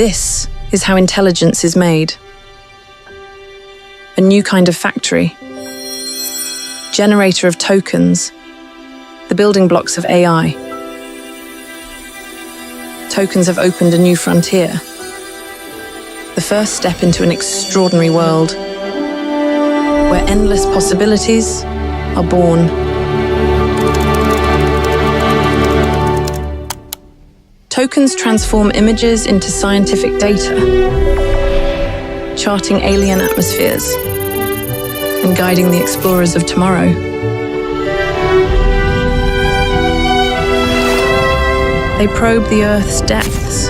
This is how intelligence is made. A new kind of factory. Generator of tokens, the building blocks of AI. Tokens have opened a new frontier. The first step into an extraordinary world where endless possibilities are born. Tokens transform images into scientific data, charting alien atmospheres and guiding the explorers of tomorrow. They probe the Earth's depths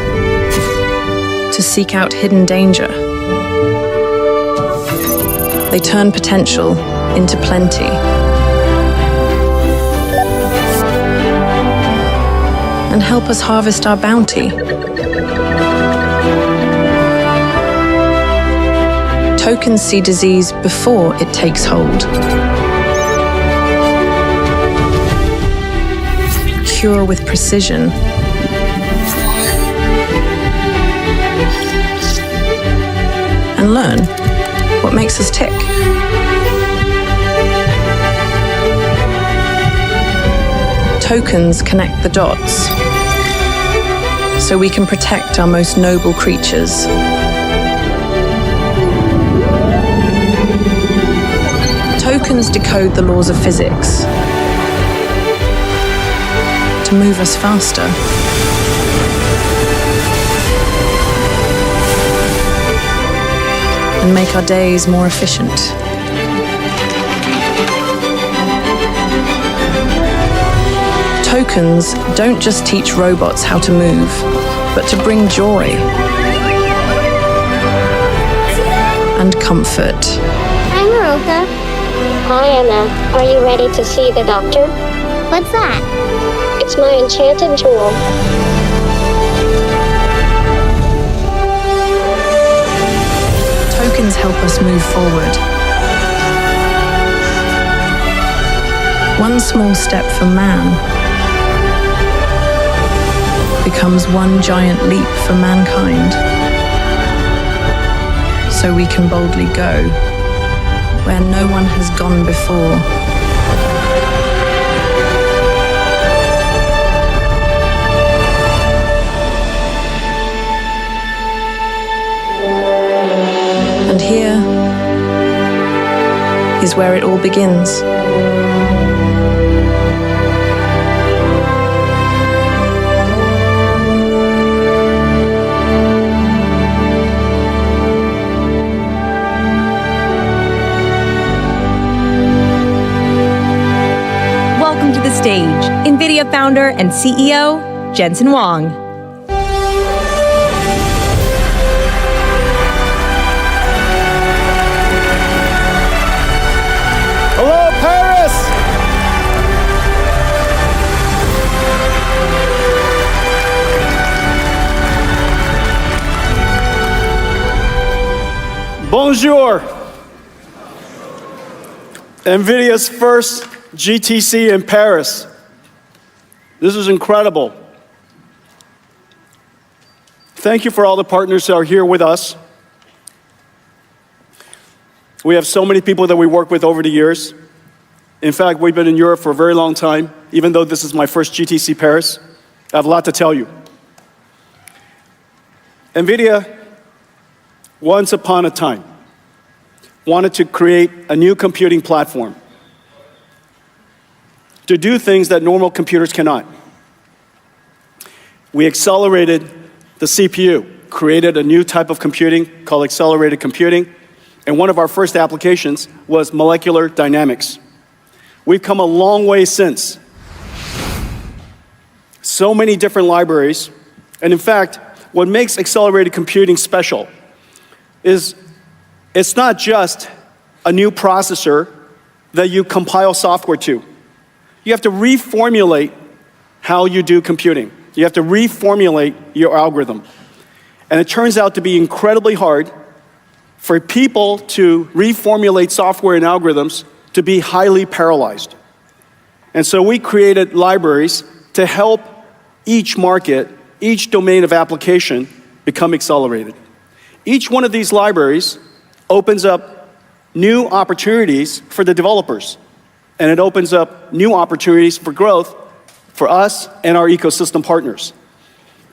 to seek out hidden danger. They turn potential into plenty. And help us harvest our bounty. Tokens see disease before it takes hold. Cure with precision. And learn what makes us tick. Tokens connect the dots so we can protect our most noble creatures. Tokens decode the laws of physics to move us faster. And make our days more efficient. Tokens don't just teach robots how to move, but to bring joy and comfort. Hi, Maroka. Hi, Anna. Are you ready to see the doctor? What's that? It's my enchanted tool. Tokens help us move forward. One small step for man becomes one giant leap for mankind. So we can boldly go where no one has gone before. And here is where it all begins. Welcome to the stage, NVIDIA founder and CEO, Jensen Huang. Hello, Paris! Bonjour! NVIDIA's first GTC in Paris. This is incredible. Thank you for all the partners that are here with us. We have so many people that we work with over the years. In fact, we've been in Europe for a very long time. Even though this is my first GTC Paris, I have a lot to tell you. NVIDIA, once upon a time, wanted to create a new computing platform to do things that normal computers cannot. We accelerated the CPU, created a new type of computing called accelerated computing, and one of our first applications was molecular dynamics. We've come a long way since. So many different libraries, and in fact, what makes accelerated computing special is it's not just a new processor that you compile software to. You have to reformulate how you do computing. You have to reformulate your algorithm. And it turns out to be incredibly hard for people to reformulate software and algorithms to be highly parallelized. And so we created libraries to help each market, each domain of application become accelerated. Each one of these libraries opens up new opportunities for the developers, and it opens up new opportunities for growth for us and our ecosystem partners.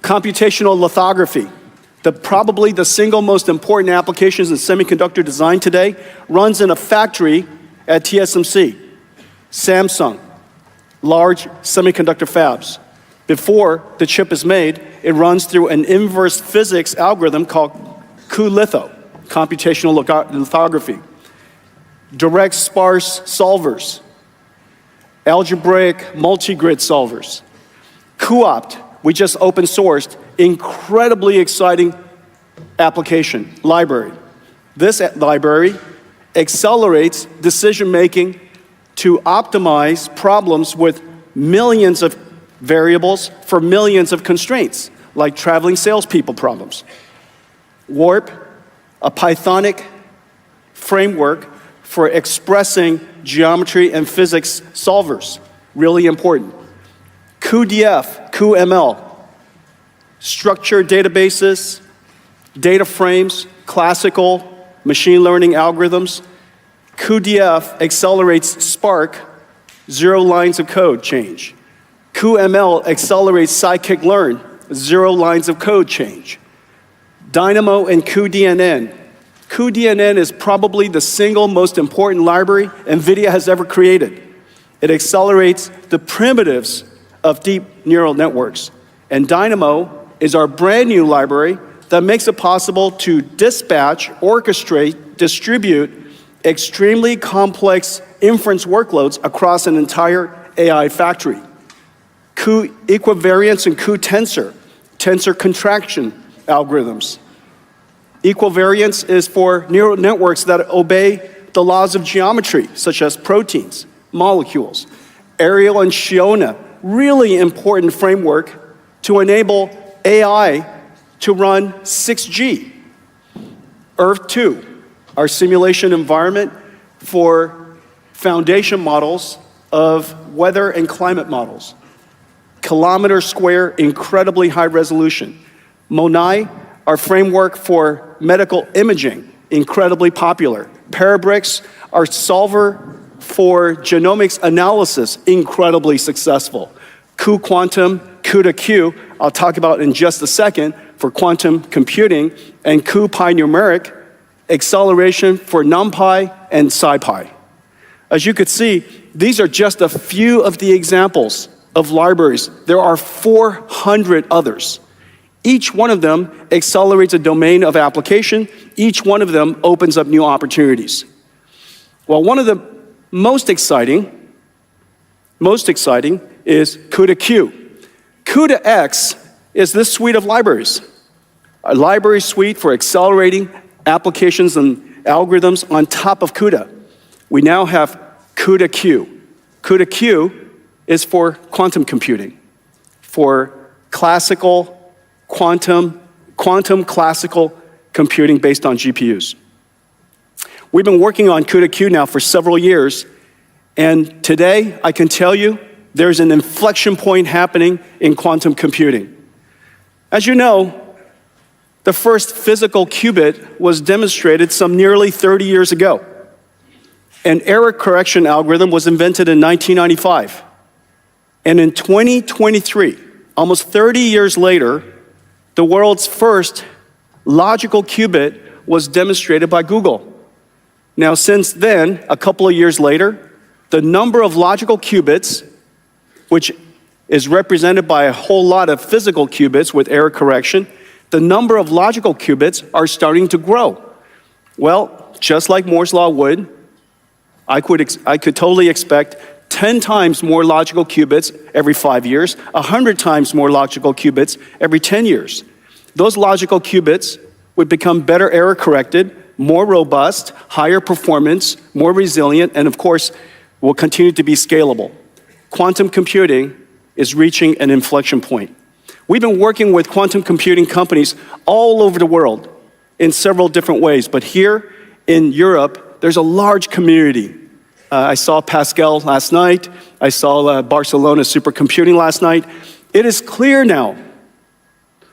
Computational lithography, probably the single most important applications in semiconductor design today, runs in a factory at TSMC, Samsung, large semiconductor fabs. Before the chip is made, it runs through an inverse physics algorithm called cuLitho, computational lithography. Direct sparse solvers, algebraic multi-grid solvers. cuOpt, we just open sourced, incredibly exciting application, library. This library accelerates decision-making to optimize problems with millions of variables for millions of constraints, like traveling salespeople problems. Warp, a Pythonic framework for expressing geometry and physics solvers, really important. cuDF, cuML, structured databases, data frames, classical machine learning algorithms. cuDF accelerates Spark, 0 lines of code change. cuML accelerates scikit-learn, 0 lines of code change. Dynamo and cuDNN. cuDNN is probably the single most important library NVIDIA has ever created. It accelerates the primitives of deep neural networks. And Dynamo is our brand new library that makes it possible to dispatch, orchestrate, distribute extremely complex inference workloads across an entire AI factory. Equivariance and cuTensor, tensor contraction algorithms. Equivariance is for neural networks that obey the laws of geometry, such as proteins, molecules. Ariel and Shiona, really important framework to enable AI to run 6G. Earth-2, our simulation environment for foundation models of weather and climate models. Kilometer square, incredibly high resolution. Monai, our framework for medical imaging, incredibly popular. Parabricks, our solver for genomics analysis, incredibly successful. cuQuantum, CUDA-Q, I'll talk about in just a second, for quantum computing, and cuPyNumeric, acceleration for NumPy and SciPy. As you could see, these are just a few of the examples of libraries. There are 400 others. Each one of them accelerates a domain of application. Each one of them opens up new opportunities. Well, one of the most exciting is CUDA-Q. CUDA-X is this suite of libraries, a library suite for accelerating applications and algorithms on top of CUDA. We now have CUDA-Q. CUDA-Q is for quantum computing, for classical quantum classical computing based on GPUs. We've been working on CUDA-Q now for several years, and today I can tell you there's an inflection point happening in quantum computing. As you know, the first physical qubit was demonstrated some nearly 30 years ago. An error correction algorithm was invented in 1995. And in 2023, almost 30 years later, the world's first logical qubit was demonstrated by Google. Now, since then, a couple of years later, the number of logical qubits, which is represented by a whole lot of physical qubits with error correction, the number of logical qubits are starting to grow. Well, just like Moore's Law would, I could totally expect 10 times more logical qubits every 5 years, 100 times more logical qubits every 10 years. Those logical qubits would become better error corrected, more robust, higher performance, more resilient, and of course, will continue to be scalable. Quantum computing is reaching an inflection point. We've been working with quantum computing companies all over the world in several different ways, but here in Europe, there's a large community. I saw Pascal last night. I saw Barcelona supercomputing last night. It is clear now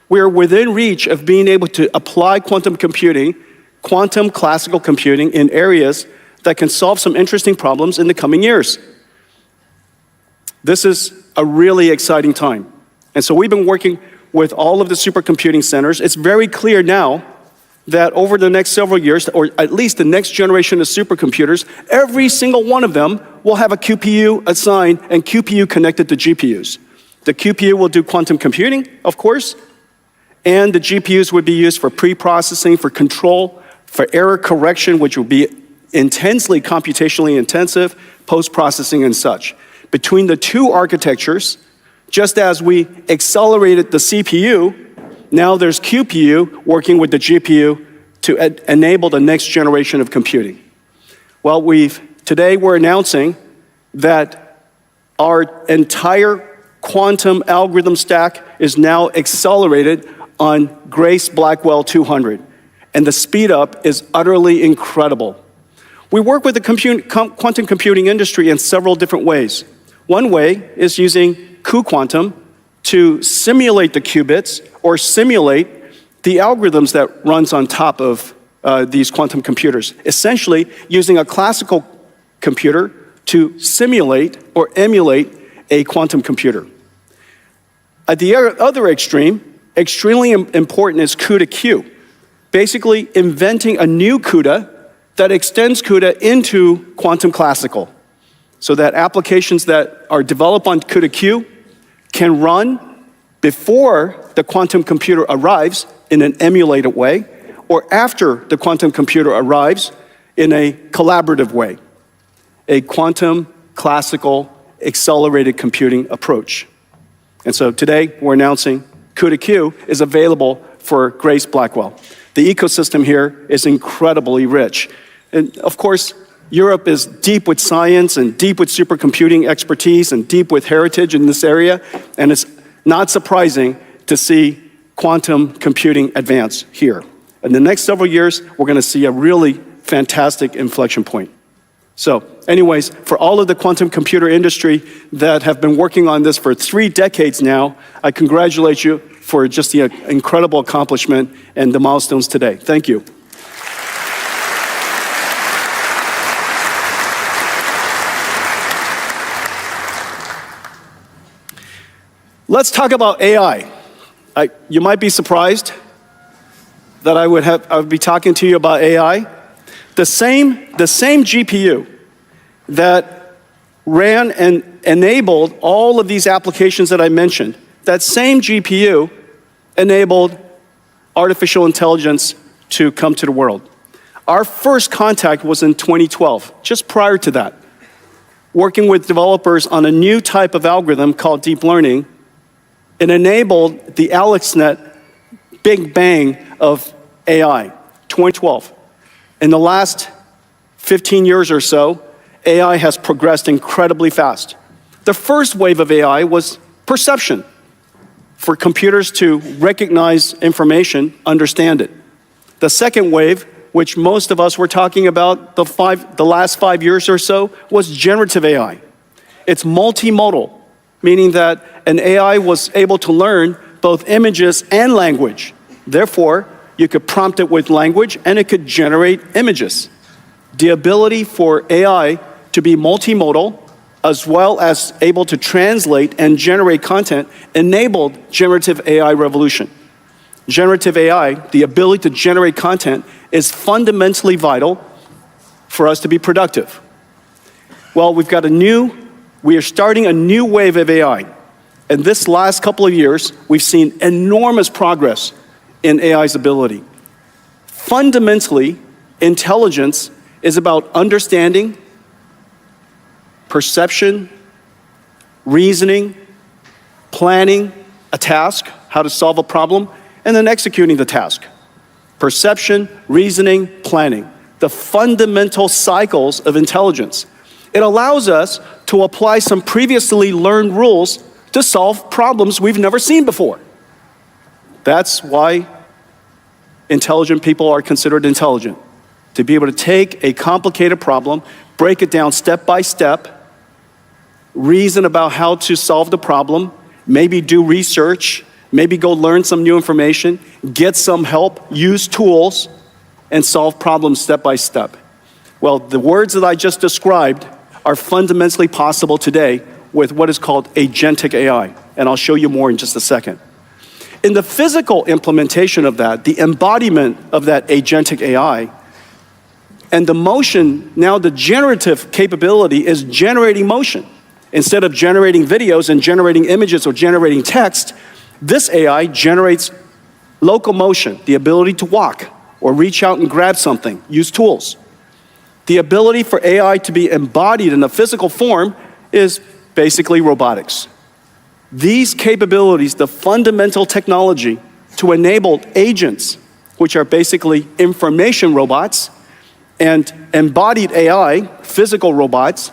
We are within reach of being able to apply quantum computing, quantum classical computing in areas that can solve some interesting problems in the coming years. This is a really exciting time. And so we've been working with all of the supercomputing centers. It's very clear now that over the next several years, or at least the next generation of supercomputers, every single one of them will have a QPU assigned and QPU connected to GPUs. The QPU will do quantum computing, of course, and the GPUs would be used for pre-processing, for control, for error correction, which will be intensely computationally intensive, post-processing and such. Between the two architectures, just as we accelerated the CPU, now there's QPU working with the GPU to enable the next generation of computing. Well, today we're announcing that our entire quantum algorithm stack is now accelerated on Grace Blackwell 200, and the speed up is utterly incredible. We work with the quantum computing industry in several different ways. One way is using cuQuantum to simulate the qubits or simulate the algorithms that runs on top of these quantum computers, essentially using a classical computer to simulate or emulate a quantum computer. At the other extreme, extremely important is CUDA-Q, basically inventing a new CUDA that extends CUDA into quantum classical, so that applications that are developed on CUDA-Q can run before the quantum computer arrives in an emulated way, or after the quantum computer arrives in a collaborative way, a quantum classical accelerated computing approach. And so today we're announcing CUDA-Q is available for Grace Blackwell. The ecosystem here is incredibly rich. And of course, Europe is deep with science and deep with supercomputing expertise and deep with heritage in this area, and it's not surprising to see quantum computing advance here. In the next several years, we're going to see a really fantastic inflection point. So anyways, for all of the quantum computer industry that have been working on this for 3 decades now, I congratulate you for just the incredible accomplishment and the milestones today. Thank you. Let's talk about AI. You might be surprised that I would be talking to you about AI. The same GPU that ran and enabled all of these applications that I mentioned, that same GPU enabled artificial intelligence to come to the world. Our first contact was in 2012, just prior to that, working with developers on a new type of algorithm called deep learning. It enabled the AlexNet big bang of AI, 2012. In the last 15 years or so, AI has progressed incredibly fast. The first wave of AI was perception, for computers to recognize information, understand it. The second wave, which most of us were talking about the last 5 years or so, was generative AI. It's multimodal, meaning that an AI was able to learn both images and language. Therefore, you could prompt it with language and it could generate images. The ability for AI to be multimodal, as well as able to translate and generate content, enabled generative AI revolution. Generative AI, the ability to generate content, is fundamentally vital for us to be productive. Well, we are starting a new wave of AI. And this last couple of years, we've seen enormous progress in AI's ability. Fundamentally, intelligence is about understanding, perception, reasoning, planning a task, how to solve a problem, and then executing the task. Perception, reasoning, planning. The fundamental cycles of intelligence. It allows us to apply some previously learned rules to solve problems we've never seen before. That's why intelligent people are considered intelligent. To be able to take a complicated problem, break it down step by step, reason about how to solve the problem, maybe do research, maybe go learn some new information, get some help, use tools, and solve problems step by step. Well, the words that I just described are fundamentally possible today with what is called agentic AI, and I'll show you more in just a second. In the physical implementation of that, the embodiment of that agentic AI, and the motion, now the generative capability is generating motion. Instead of generating videos and generating images or generating text, this AI generates locomotion, the ability to walk or reach out and grab something, use tools. The ability for AI to be embodied in a physical form is basically robotics. These capabilities, the fundamental technology to enable agents, which are basically information robots, and embodied AI, physical robots,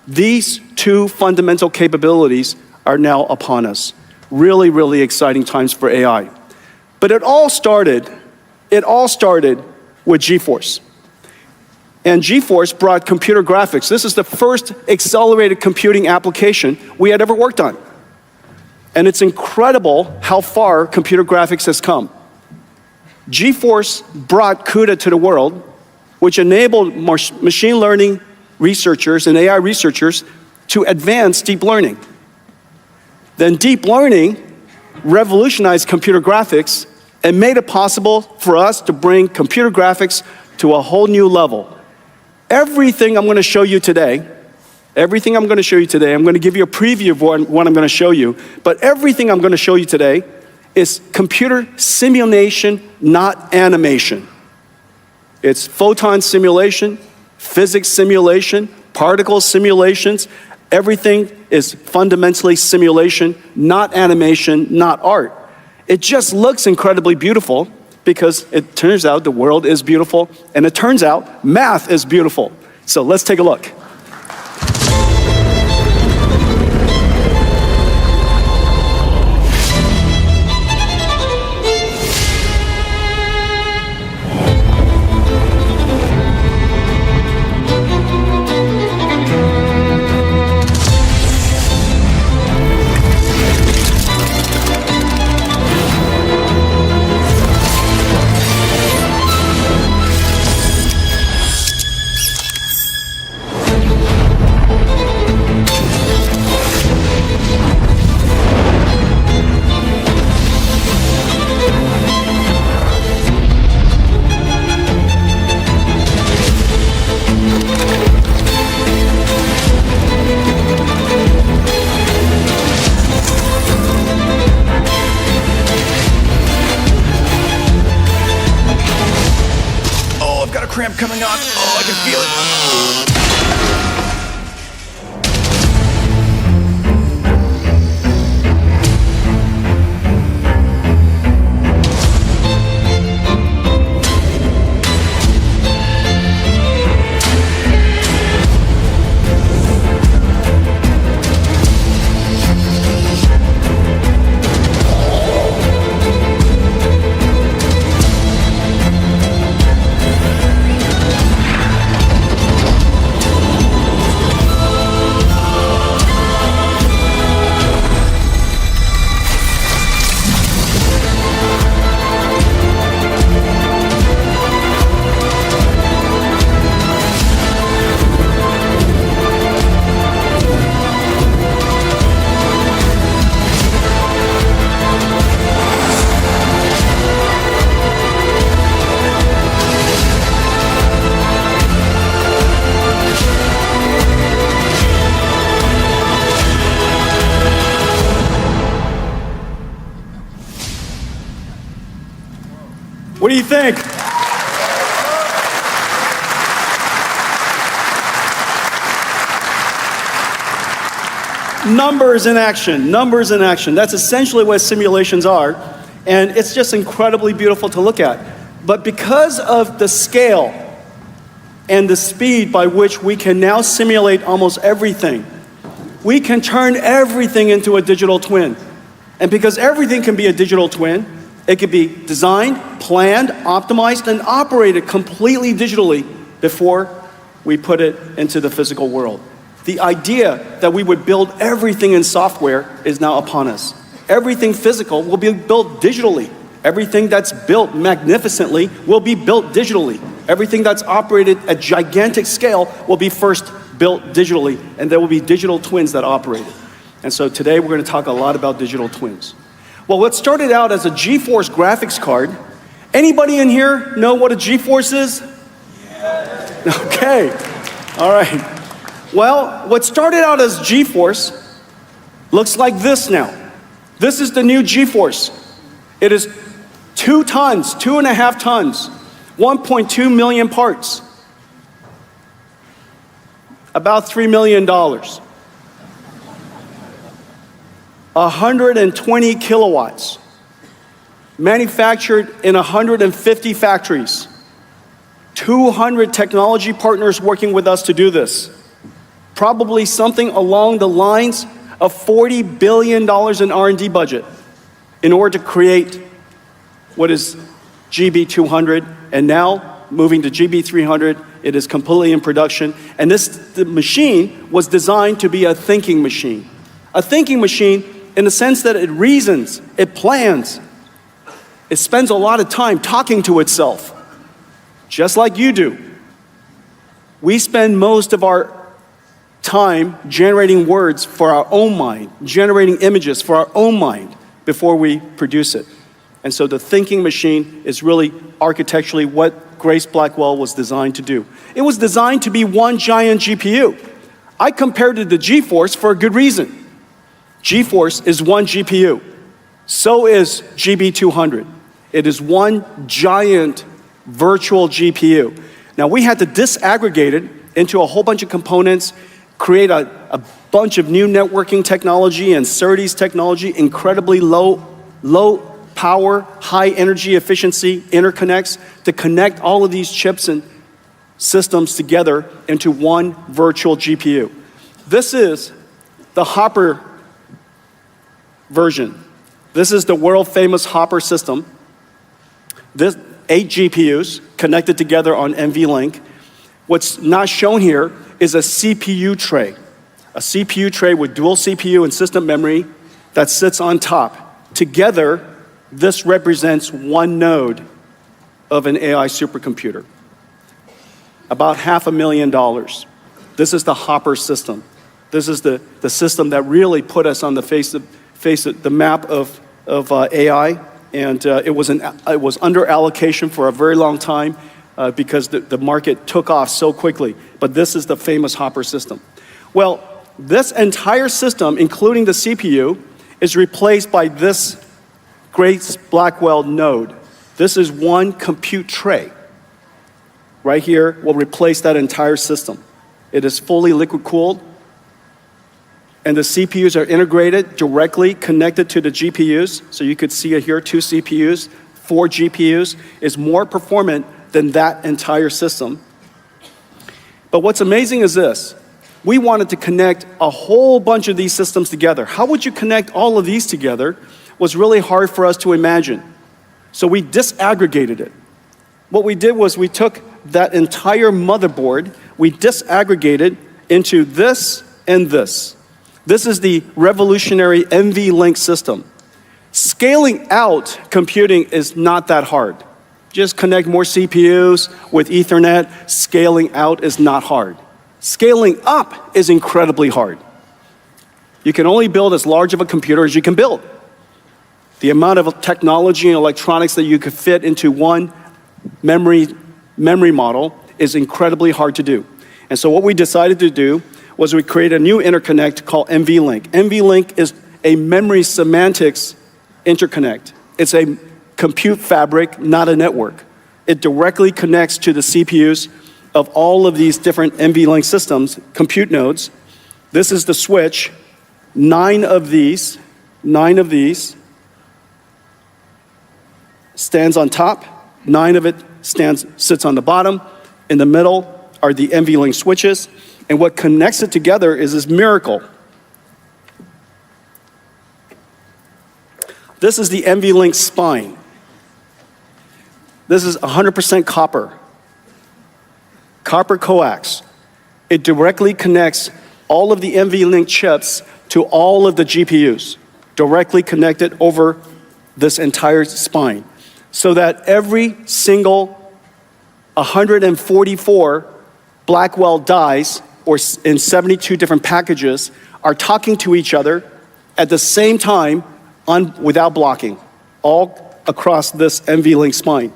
these two fundamental capabilities are now upon us. Really, really exciting times for AI. But it all started with GeForce. And GeForce brought computer graphics. This is the first accelerated computing application we had ever worked on. And it's incredible how far computer graphics has come. GeForce brought CUDA to the world, which enabled machine learning researchers and AI researchers to advance deep learning. Then deep learning revolutionized computer graphics and made it possible for us to bring computer graphics to a whole new level. Everything I'm going to show you today, I'm going to give you a preview of what I'm going to show you, but everything I'm going to show you today is computer simulation, not animation. It's photon simulation, physics simulation, particle simulations. Everything is fundamentally simulation, not animation, not art. It just looks incredibly beautiful because it turns out the world is beautiful, and it turns out math is beautiful. So let's take a look. Cramp coming on. Oh, I can feel it. What do you think? Numbers in action, numbers in action. That's essentially what simulations are, and it's just incredibly beautiful to look at. But because of the scale and the speed by which we can now simulate almost everything, we can turn everything into a digital twin. And because everything can be a digital twin, it can be designed, planned, optimized, and operated completely digitally before we put it into the physical world. The idea that we would build everything in software is now upon us. everything physical will be built digitally. Everything that's built magnificently will be built digitally. Everything that's operated at gigantic scale will be first built digitally, and there will be digital twins that operate it. And so today we're going to talk a lot about digital twins. Well, what started out as a GeForce graphics card, anybody in here know what a GeForce is? Yeah. Okay, all right. Well, what started out as GeForce looks like this now. This is the new GeForce. It is 2 tons, 2.5 tons, 1.2 million parts, about $3 million. 120 kilowatts, manufactured in 150 factories. 200 technology partners working with us to do this. Probably something along the lines of $40 billion in R&D budget in order to create what is GB200, and now moving to GB300, it is completely in production. And the machine was designed to be a thinking machine. A thinking machine in the sense that it reasons, it plans, it spends a lot of time talking to itself, just like you do. We spend most of our time generating words for our own mind, generating images for our own mind before we produce it. And so the thinking machine is really architecturally what Grace Blackwell was designed to do. It was designed to be one giant GPU. I compared it to GeForce for a good reason. GeForce is one GPU. So is GB200. It is one giant virtual GPU. Now we had to disaggregate it into a whole bunch of components, create a bunch of new networking technology and SerDes technology, incredibly low power, high energy efficiency interconnects to connect all of these chips and systems together into one virtual GPU. This is the Hopper version. This is the world famous Hopper system. This 8 GPUs connected together on NVLink. What's not shown here is a CPU tray. A CPU tray with dual CPU and system memory that sits on top. Together, this represents one node of an AI supercomputer. About $500,000. This is the Hopper system. This is the system that really put us on the face of the map of AI, and it was under allocation for a very long time because the market took off so quickly. But this is the famous Hopper system. Well, this entire system, including the CPU, is replaced by this Grace Blackwell node. This is one compute tray. Right here will replace that entire system. It is fully liquid cooled, and the CPUs are integrated, directly connected to the GPUs. So you could see it here, 2 CPUs, 4 GPUs, is more performant than that entire system. But what's amazing is this. We wanted to connect a whole bunch of these systems together. How would you connect all of these together was really hard for us to imagine. So we disaggregated it. What we did was we took that entire motherboard, we disaggregated into this and this. This is the revolutionary NVLink system. Scaling out computing is not that hard. Just connect more CPUs with Ethernet. Scaling out is not hard. Scaling up is incredibly hard. You can only build as large of a computer as you can build. The amount of technology and electronics that you could fit into one memory model is incredibly hard to do. And so what we decided to do was we create a new interconnect called NVLink. NVLink is a memory semantics interconnect. It's a compute fabric, not a network. It directly connects to the CPUs of all of these different NVLink systems, compute nodes. This is the switch. 9 of these stands on top. 9 of it sits on the bottom. In the middle are the NVLink switches. And what connects it together is this miracle. This is the NVLink spine. This is 100% copper. Copper coax. It directly connects all of the NVLink chips to all of the GPUs directly connected over this entire spine, so that every single 144 Blackwell dies, or in 72 different packages, are talking to each other at the same time without blocking, all across this NVLink spine.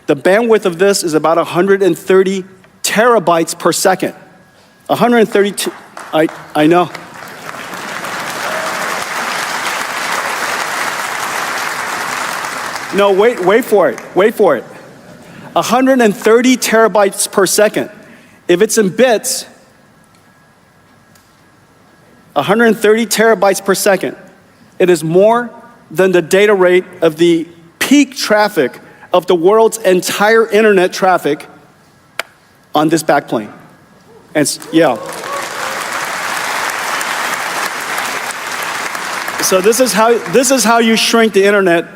The bandwidth of this is about 130 terabytes per second. 132, I know. No, wait for it. 130 terabytes per second. If it's in bits, 130 terabytes per second. It is more than the data rate of the peak traffic of the world's entire internet traffic on this backplane. And yeah. So this is how you shrink the internet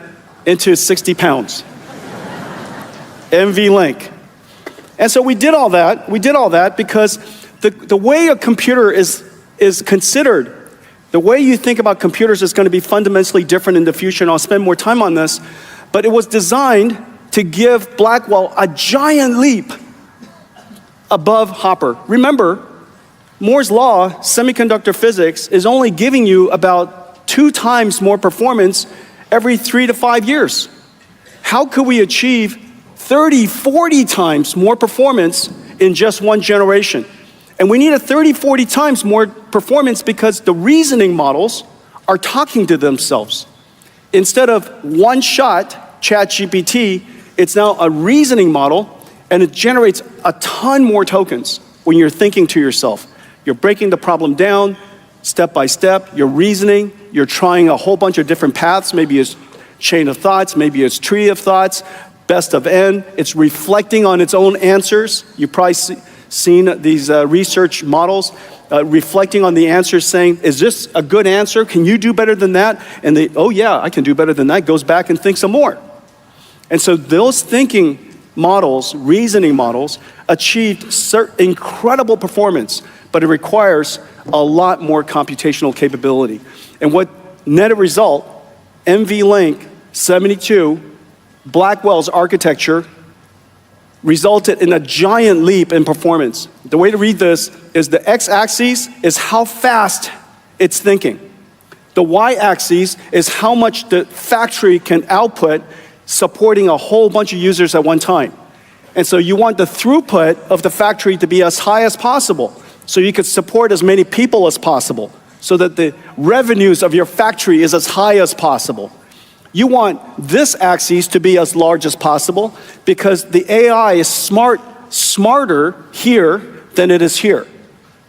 into 60 pounds. NVLink. And so we did all that because the way a computer is considered, the way you think about computers is going to be fundamentally different in the future, and I'll spend more time on this, but it was designed to give Blackwell a giant leap above Hopper. Remember, Moore's law, semiconductor physics, is only giving you about 2 times more performance every 3 to 5 years. How could we achieve 30, 40 times more performance in just one generation? And we need a 30, 40 times more performance because the reasoning models are talking to themselves. Instead of one-shot ChatGPT, it's now a reasoning model, and it generates a ton more tokens when you're thinking to yourself. You're breaking the problem down step by step, you're reasoning, you're trying a whole bunch of different paths, maybe it's chain of thoughts, maybe it's tree of thoughts, best of n. It's reflecting on its own answers. You've probably seen these research models reflecting on the answers, saying, is this a good answer? Can you do better than that? And they, oh yeah, I can do better than that, goes back and thinks some more. And so those thinking models, reasoning models, achieved incredible performance, but it requires a lot more computational capability. And what netted result, NVLink 72, Blackwell's architecture, resulted in a giant leap in performance. The way to read this is the x-axis is how fast it's thinking. The y-axis is how much the factory can output supporting a whole bunch of users at one time. And so you want the throughput of the factory to be as high as possible so you could support as many people as possible so that the revenues of your factory is as high as possible. You want this axis to be as large as possible because the AI is smarter here than it is here.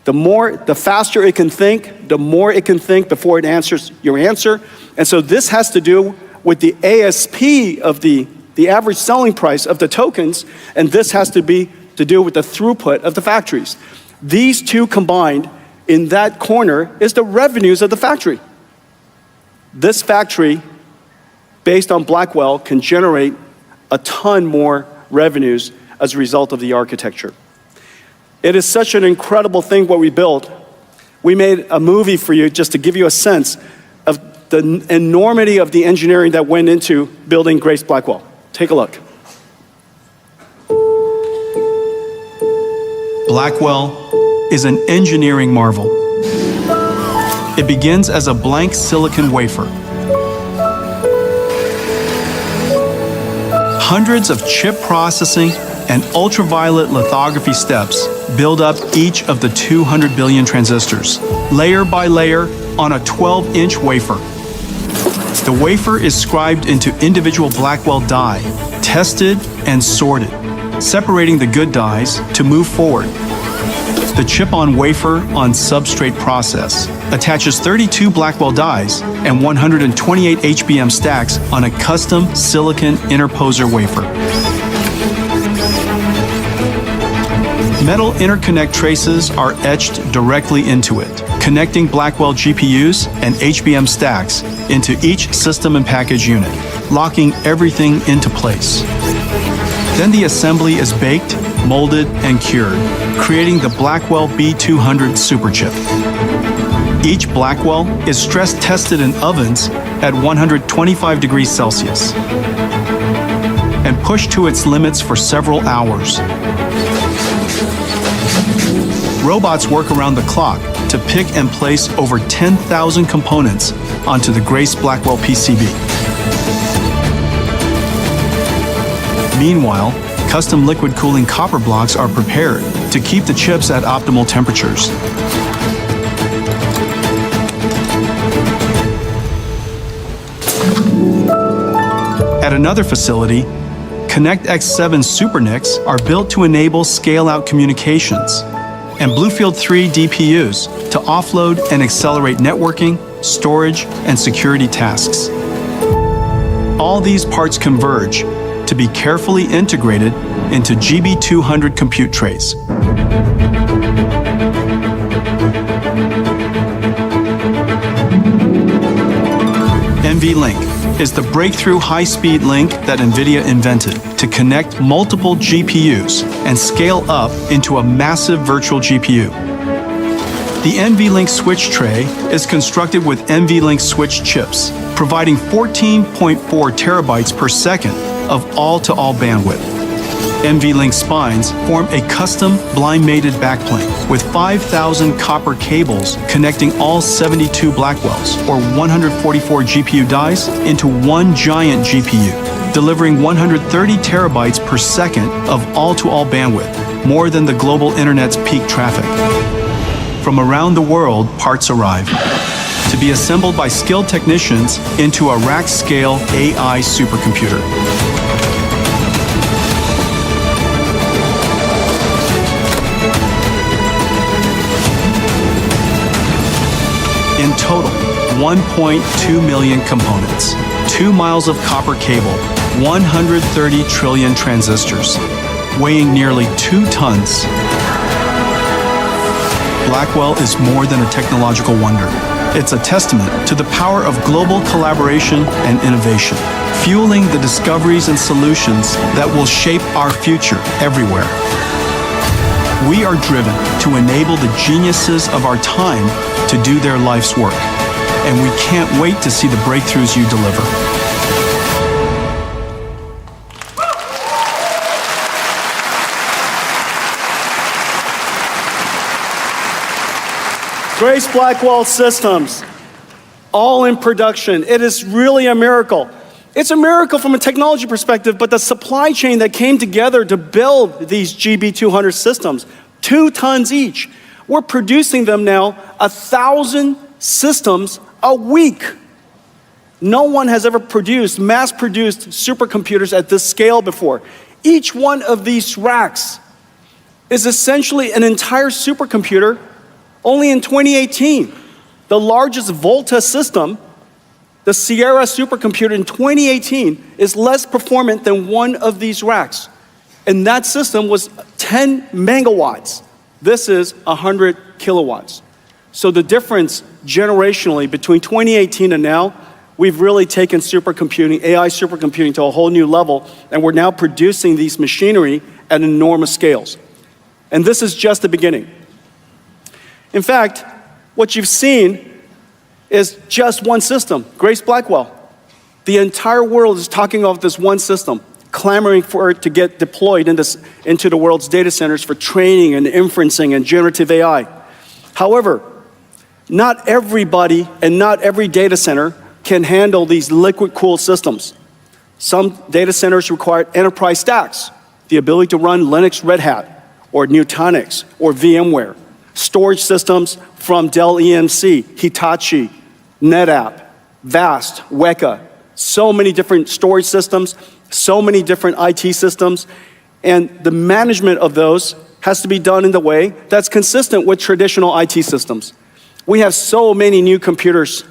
The faster it can think, the more it can think before it answers your answer. And so this has to do with the ASP of the average selling price of the tokens, and this has to do with the throughput of the factories. These two combined in that corner is the revenues of the factory. This factory, based on Blackwell, can generate a ton more revenues as a result of the architecture. It is such an incredible thing what we built. We made a movie for you just to give you a sense of the enormity of the engineering that went into building Grace Blackwell. Take a look. Blackwell is an engineering marvel. It begins as a blank silicon wafer. Hundreds of chip processing and ultraviolet lithography steps build up each of the 200 billion transistors, layer by layer on a 12-inch wafer. The wafer is scribed into individual Blackwell die, tested and sorted, separating the good dies to move forward. The chip-on-wafer on substrate process attaches 32 Blackwell dies and 128 HBM stacks on a custom silicon interposer wafer. Metal interconnect traces are etched directly into it, connecting Blackwell GPUs and HBM stacks into each system and package unit, locking everything into place. Then the assembly is baked, molded, and cured, creating the Blackwell B200 superchip. Each Blackwell is stress tested in ovens at 125 degrees Celsius and pushed to its limits for several hours. Robots work around the clock to pick and place over 10,000 components onto the Grace Blackwell PCB. Meanwhile, custom liquid cooling copper blocks are prepared to keep the chips at optimal temperatures. At another facility, ConnectX-7 SuperNICs are built to enable scale-out communications, and Bluefield 3 DPUs to offload and accelerate networking, storage, and security tasks. All these parts converge to be carefully integrated into GB200 compute trays. NVLink is the breakthrough high-speed link that NVIDIA invented to connect multiple GPUs and scale up into a massive virtual GPU. The NVLink switch tray is constructed with NVLink switch chips, providing 14.4 terabytes per second of all-to-all bandwidth. NVLink spines form a custom blind-mated backplane with 5,000 copper cables connecting all 72 Blackwells, or 144 GPU dies, into one giant GPU, delivering 130 terabytes per second of all-to-all bandwidth, more than the global internet's peak traffic. From around the world, parts arrive to be assembled by skilled technicians into a rack-scale AI supercomputer. In total, 1.2 million components, 2 miles of copper cable, 130 trillion transistors, weighing nearly 2 tons. Blackwell is more than a technological wonder. It's a testament to the power of global collaboration and innovation, fueling the discoveries and solutions that will shape our future everywhere. We are driven to enable the geniuses of our time to do their life's work, and we can't wait to see the breakthroughs you deliver. Grace Blackwell systems, all in production. It is really a miracle. It's a miracle from a technology perspective, but the supply chain that came together to build these GB200 systems, 2 tons each, we're producing them now 1,000 systems a week. No one has ever produced, mass-produced supercomputers at this scale before. Each one of these racks is essentially an entire supercomputer. Only in 2018, the largest Volta system, the Sierra supercomputer in 2018, is less performant than one of these racks. And that system was 10 megawatts. This is 100 kilowatts. So the difference generationally between 2018 and now, we've really taken supercomputing, AI supercomputing to a whole new level, and we're now producing these machinery at enormous scales. And this is just the beginning. In fact, what you've seen is just one system, Grace Blackwell. The entire world is talking about this one system, clamoring for it to get deployed into the world's data centers for training and inferencing and generative AI. However, not everybody and not every data center can handle these liquid-cooled systems. Some data centers require enterprise stacks, the ability to run Linux Red Hat, or Nutanix, or VMware. Storage systems from Dell EMC, Hitachi, NetApp, VAST, Weka. So many different storage systems, so many different IT systems, and the management of those has to be done in the way that's consistent with traditional IT systems. We have so many new computers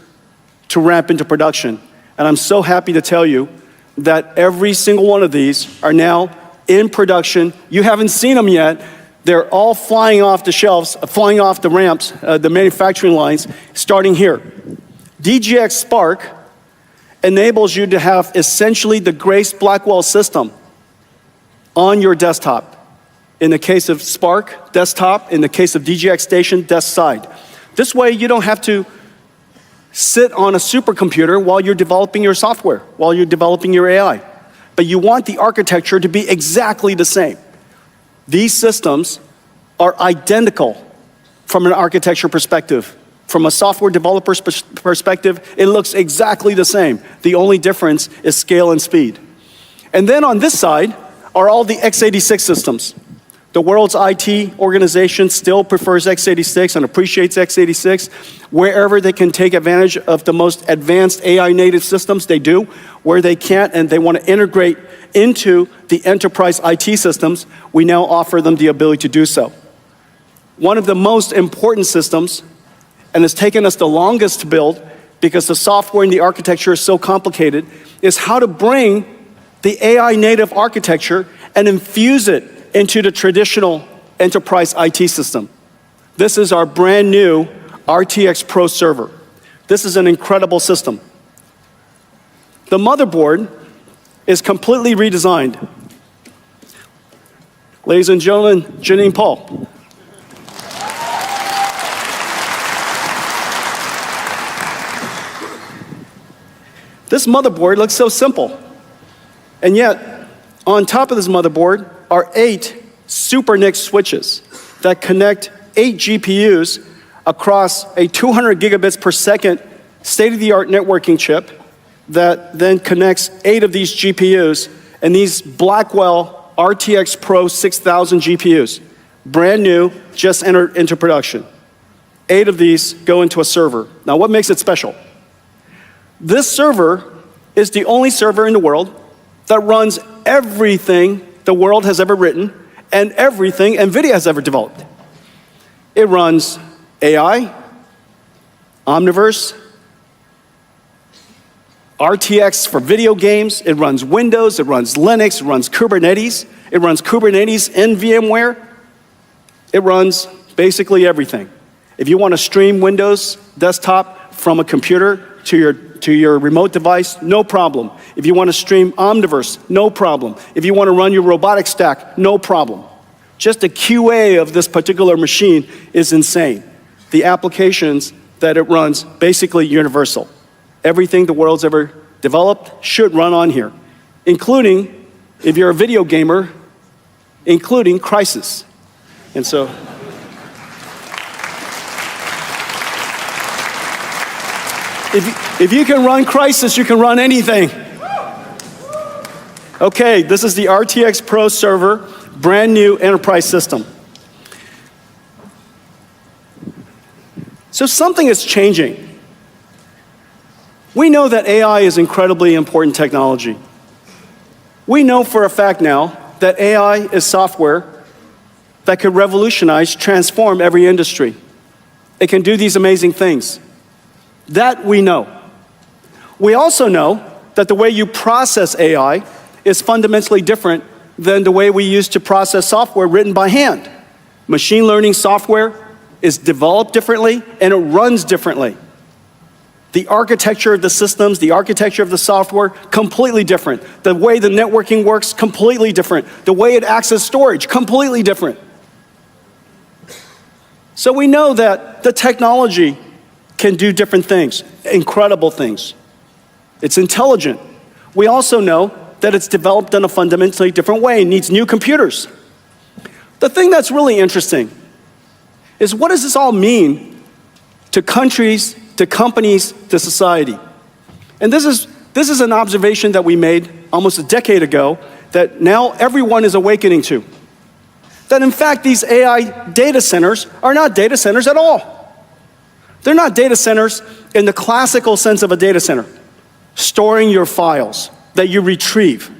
to ramp into production, and I'm so happy to tell you that every single one of these are now in production. You haven't seen them yet. They're all flying off the shelves, flying off the ramps, the manufacturing lines, starting here. DGX Spark enables you to have essentially the Grace Blackwell system on your desktop. In the case of Spark, desktop. In the case of DGX Station, desk side. This way you don't have to sit on a supercomputer while you're developing your software, while you're developing your AI. But you want the architecture to be exactly the same. These systems are identical from an architecture perspective. From a software developer's perspective, it looks exactly the same. The only difference is scale and speed. And then on this side are all the x86 systems. The world's IT organization still prefers x86 and appreciates x86. Wherever they can take advantage of the most advanced AI native systems, they do. Where they can't and they want to integrate into the enterprise IT systems, we now offer them the ability to do so. One of the most important systems, and it's taken us the longest to build because the software and the architecture is so complicated, is how to bring the AI native architecture and infuse it into the traditional enterprise IT system. This is our brand new RTX Pro server. This is an incredible system. The motherboard is completely redesigned. Ladies and gentlemen, Janine Paul. This motherboard looks so simple. And yet, on top of this motherboard are 8 Super NIC switches that connect 8 GPUs across a 200 gigabits per second state-of-the-art networking chip that then connects 8 of these GPUs and these Blackwell RTX Pro 6000 GPUs, brand new, just entered into production. 8 of these go into a server. Now, what makes it special? This server is the only server in the world that runs everything the world has ever written and everything NVIDIA has ever developed. It runs AI, Omniverse, RTX for video games, it runs Windows, it runs Linux, it runs Kubernetes in VMware, it runs basically everything. If you want to stream Windows desktop from a computer to your remote device, no problem. If you want to stream Omniverse, no problem. If you want to run your robotic stack, no problem. Just the QA of this particular machine is insane. The applications that it runs, basically universal. Everything the world's ever developed should run on here, including, if you're a video gamer, including Crysis. And so, if you can run Crysis, you can run anything. Okay, this is the RTX Pro server, brand new enterprise system. So something is changing. We know that AI is incredibly important technology. We know for a fact now that AI is software that could revolutionize, transform every industry. It can do these amazing things. That we know. We also know that the way you process AI is fundamentally different than the way we used to process software written by hand. Machine learning software is developed differently and it runs differently. The architecture of the systems, the architecture of the software, completely different. The way the networking works, completely different. The way it accesses storage, completely different. So we know that the technology can do different things, incredible things. It's intelligent. We also know that it's developed in a fundamentally different way, needs new computers. The thing that's really interesting is what does this all mean to countries, to companies, to society? And this is an observation that we made almost a decade ago that now everyone is awakening to. That in fact, these AI data centers are not data centers at all. They're not data centers in the classical sense of a data center, storing your files that you retrieve.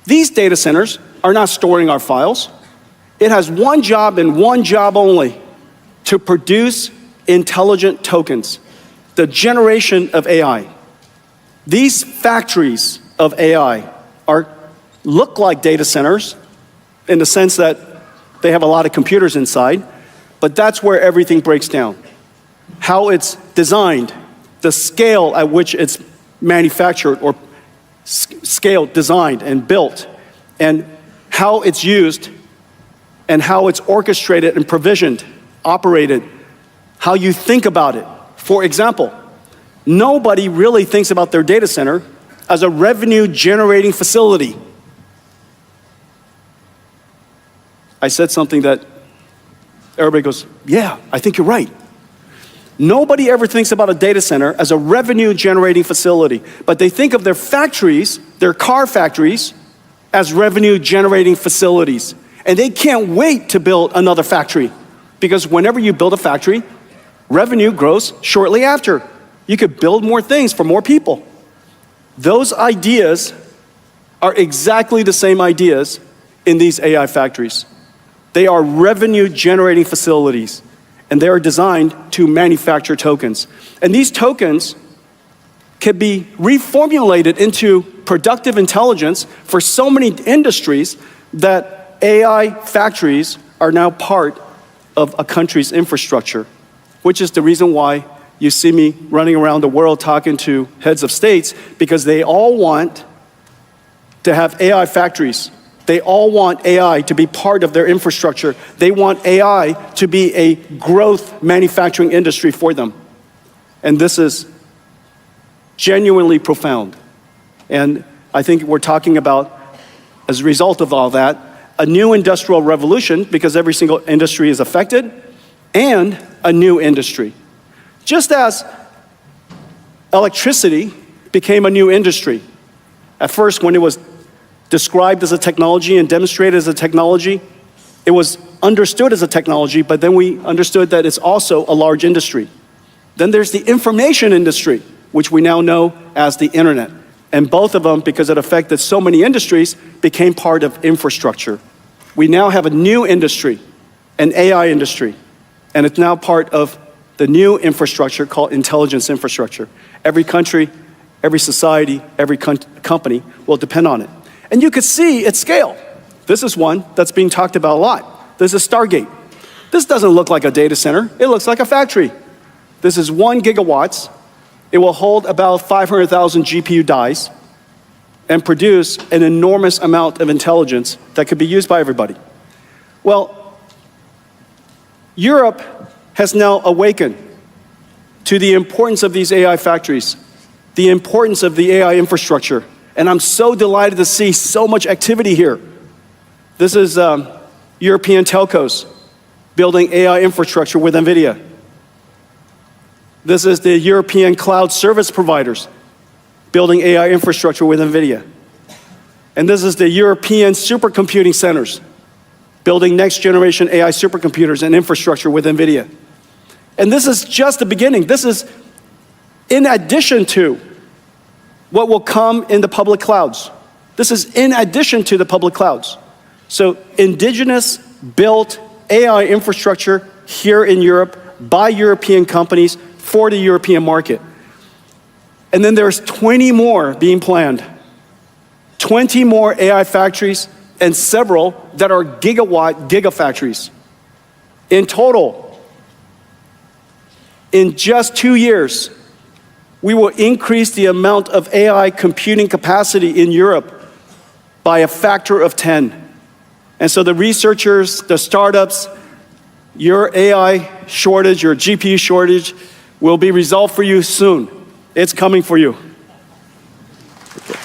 These data centers are not storing our files. It has one job and one job only, to produce intelligent tokens, the generation of AI. These factories of AI look like data centers in the sense that they have a lot of computers inside, but that's where everything breaks down. How it's designed, the scale at which it's manufactured or scaled, designed, and built, and how it's used, and how it's orchestrated and provisioned, operated, how you think about it. For example, nobody really thinks about their data center as a revenue-generating facility. I said something that everybody goes, yeah, I think you're right. Nobody ever thinks about a data center as a revenue-generating facility, but they think of their factories, their car factories, as revenue-generating facilities. And they can't wait to build another factory, because whenever you build a factory, revenue grows shortly after. You could build more things for more people. Those ideas are exactly the same ideas in these AI factories. They are revenue-generating facilities, and they are designed to manufacture tokens. And these tokens can be reformulated into productive intelligence for so many industries that AI factories are now part of a country's infrastructure, which is the reason why you see me running around the world talking to heads of states, because they all want to have AI factories. They all want AI to be part of their infrastructure. They want AI to be a growth manufacturing industry for them. And this is genuinely profound. And I think we're talking about, as a result of all that, a new industrial revolution, because every single industry is affected, and a new industry. Just as electricity became a new industry. At first, when it was described as a technology and demonstrated as a technology, it was understood as a technology, but then we understood that it's also a large industry. Then there's the information industry, which we now know as the internet. And both of them, because it affected so many industries, became part of infrastructure. We now have a new industry, an AI industry, and it's now part of the new infrastructure called intelligence infrastructure. Every country, every society, every company will depend on it. And you could see its scale. This is one that's being talked about a lot. This is Stargate. This doesn't look like a data center. It looks like a factory. This is 1 gigawatts. It will hold about 500,000 GPU dies and produce an enormous amount of intelligence that could be used by everybody. Well, Europe has now awakened to the importance of these AI factories, the importance of the AI infrastructure. And I'm so delighted to see so much activity here. This is European telcos building AI infrastructure with NVIDIA. This is the European cloud service providers building AI infrastructure with NVIDIA. And this is the European supercomputing centers building next generation AI supercomputers and infrastructure with NVIDIA. And this is just the beginning. This is in addition to what will come in the public clouds. This is in addition to the public clouds. So indigenous built AI infrastructure here in Europe by European companies for the European market. And then there's 20 more being planned. 20 more AI factories and several that are gigawatt gigafactories. In total, in just 2 years, we will increase the amount of AI computing capacity in Europe by a factor of 10. And so the researchers, the startups, your AI shortage, your GPU shortage will be resolved for you soon. It's coming for you. Okay.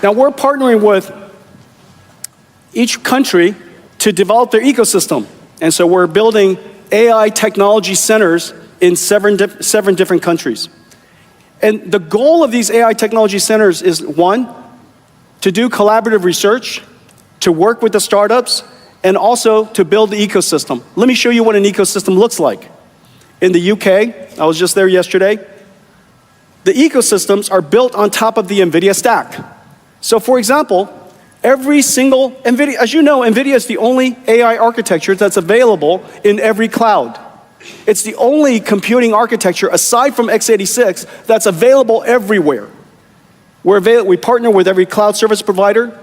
Now we're partnering with each country to develop their ecosystem. And so we're building AI technology centers in seven different countries. And the goal of these AI technology centers is, one, to do collaborative research, to work with the startups, and also to build the ecosystem. Let me show you what an ecosystem looks like. In the UK, I was just there yesterday, the ecosystems are built on top of the NVIDIA stack. So for example, every single NVIDIA, as you know, NVIDIA is the only AI architecture that's available in every cloud. It's the only computing architecture, aside from x86, that's available everywhere. We partner with every cloud service provider.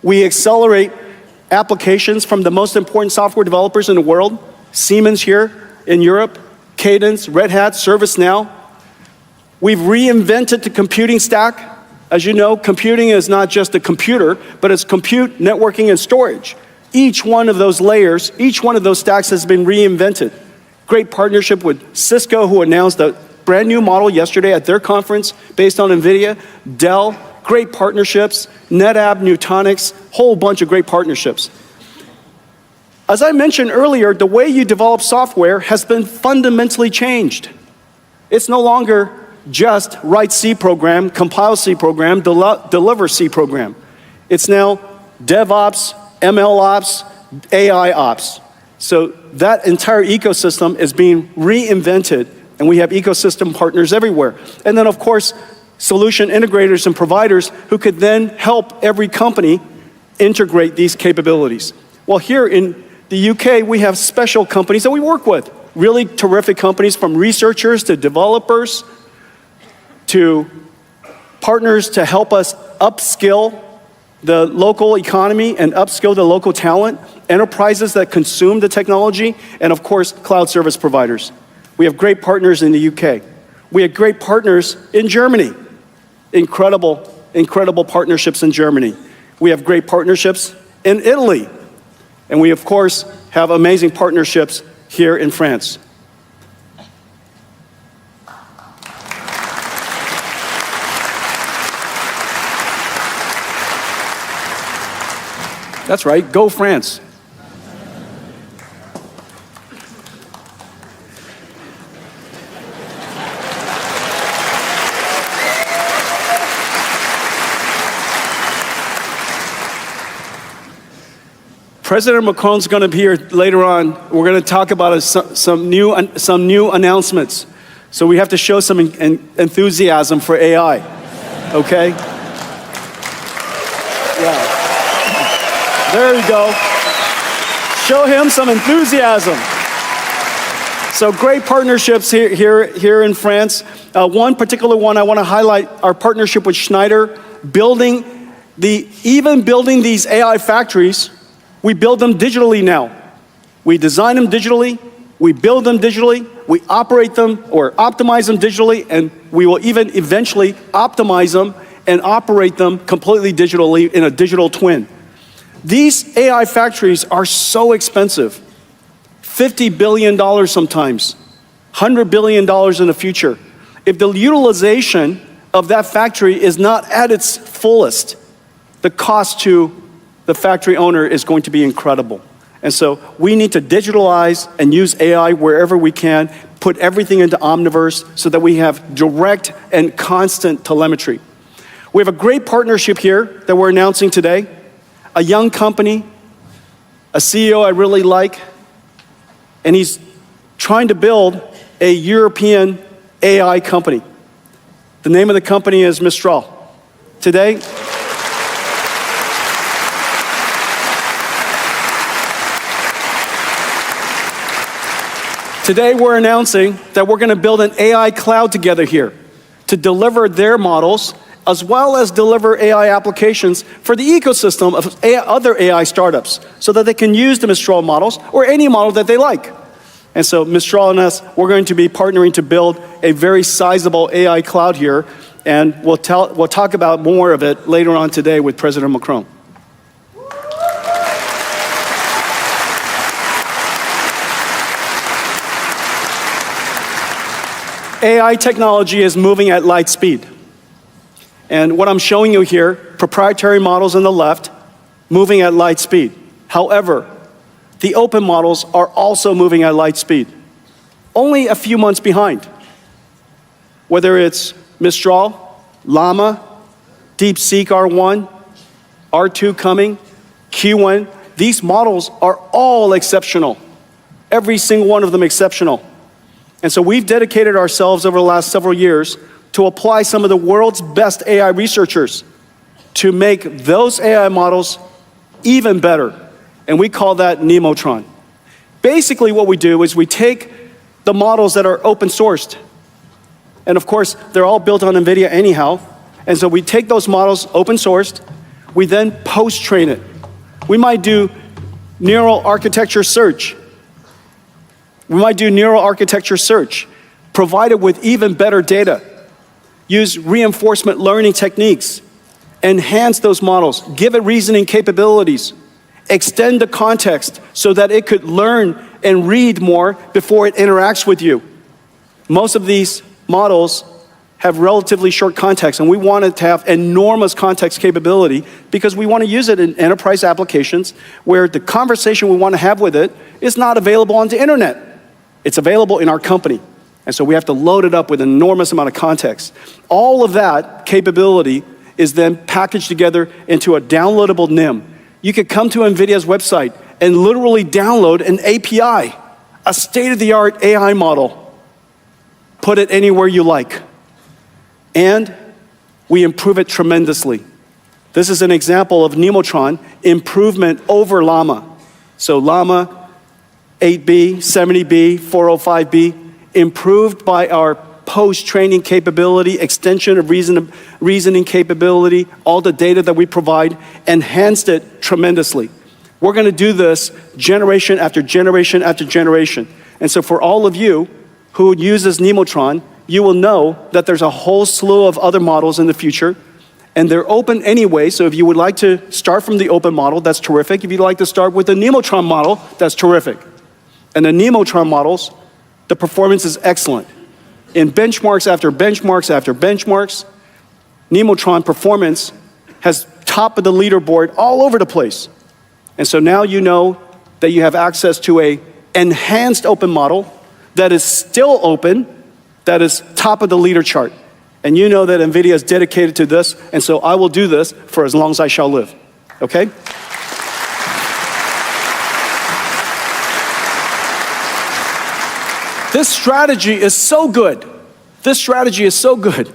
We accelerate applications from the most important software developers in the world. Siemens here in Europe, Cadence, Red Hat, ServiceNow. We've reinvented the computing stack. As you know, computing is not just a computer, but it's compute, networking, and storage. Each one of those layers, each one of those stacks has been reinvented. Great partnership with Cisco, who announced a brand new model yesterday at their conference based on NVIDIA. Dell, great partnerships. NetApp, Nutanix, whole bunch of great partnerships. As I mentioned earlier, the way you develop software has been fundamentally changed. It's no longer just write C program, compile C program, deliver C program. It's now DevOps, ML Ops, AI Ops. So that entire ecosystem is being reinvented, and we have ecosystem partners everywhere. And then, of course, solution integrators and providers who could then help every company integrate these capabilities. Well, here in the UK, we have special companies that we work with. Really terrific companies, from researchers to developers to partners to help us upskill the local economy and upskill the local talent, enterprises that consume the technology, and of course, cloud service providers. We have great partners in the UK. We have great partners in Germany. Incredible, incredible partnerships in Germany. We have great partnerships in Italy. And we, of course, have amazing partnerships here in France. That's right, go France. President Macron's going to be here later on. We're going to talk about some new announcements. So we have to show some enthusiasm for AI, okay? Yeah. There you go. Show him some enthusiasm. So great partnerships here in France. One particular one I want to highlight, our partnership with Schneider, building these AI factories. We build them digitally now. We design them digitally, we build them digitally, we operate them or optimize them digitally, and we will even eventually optimize them and operate them completely digitally in a digital twin. These AI factories are so expensive. $50 billion sometimes, $100 billion in the future. If the utilization of that factory is not at its fullest, the cost to the factory owner is going to be incredible. And so we need to digitalize and use AI wherever we can, put everything into Omniverse so that we have direct and constant telemetry. We have a great partnership here that we're announcing today. A young company, a CEO I really like, and he's trying to build a European AI company. The name of the company is Mistral. Today, we're announcing that we're going to build an AI cloud together here to deliver their models as well as deliver AI applications for the ecosystem of other AI startups so that they can use the Mistral models or any model that they like. And so Mistral and us, we're going to be partnering to build a very sizable AI cloud here, and we'll talk about more of it later on today with President Macron. AI technology is moving at light speed. And what I'm showing you here, proprietary models on the left, moving at light speed. However, the open models are also moving at light speed, only a few months behind. Whether it's Mistral, Llama, DeepSeek R1, R2 coming, Q1, these models are all exceptional. Every single one of them exceptional. And so we've dedicated ourselves over the last several years to apply some of the world's best AI researchers to make those AI models even better. And we call that Nemotron. Basically what we do is we take the models that are open sourced, and of course they're all built on NVIDIA anyhow, and so we take those models open sourced, we then post-train it. We might do neural architecture search. Provide it with even better data. Use reinforcement learning techniques. Enhance those models. Give it reasoning capabilities. extend the context so that it could learn and read more before it interacts with you. Most of these models have relatively short context, and we want it to have enormous context capability because we want to use it in enterprise applications where the conversation we want to have with it is not available on the internet. It's available in our company. And so we have to load it up with an enormous amount of context. All of that capability is then packaged together into a downloadable NIM. You could come to NVIDIA's website and literally download an API, a state-of-the-art AI model. Put it anywhere you like. And we improve it tremendously. This is an example of Nemotron improvement over Llama. So Llama 8B, 70B, 405B, improved by our post-training capability, extension of reasoning capability, all the data that we provide, enhanced it tremendously. We're going to do this generation after generation after generation. And so for all of you who uses Nemotron, you will know that there's a whole slew of other models in the future, and they're open anyway, so if you would like to start from the open model, that's terrific. If you'd like to start with the Nemotron model, that's terrific. And the Nemotron models, the performance is excellent. In benchmarks after benchmarks after benchmarks, Nemotron performance has top of the leaderboard all over the place. And so now you know that you have access to an enhanced open model that is still open, that is top of the leader chart. And you know that NVIDIA is dedicated to this, and so I will do this for as long as I shall live, okay? This strategy is so good. This strategy is so good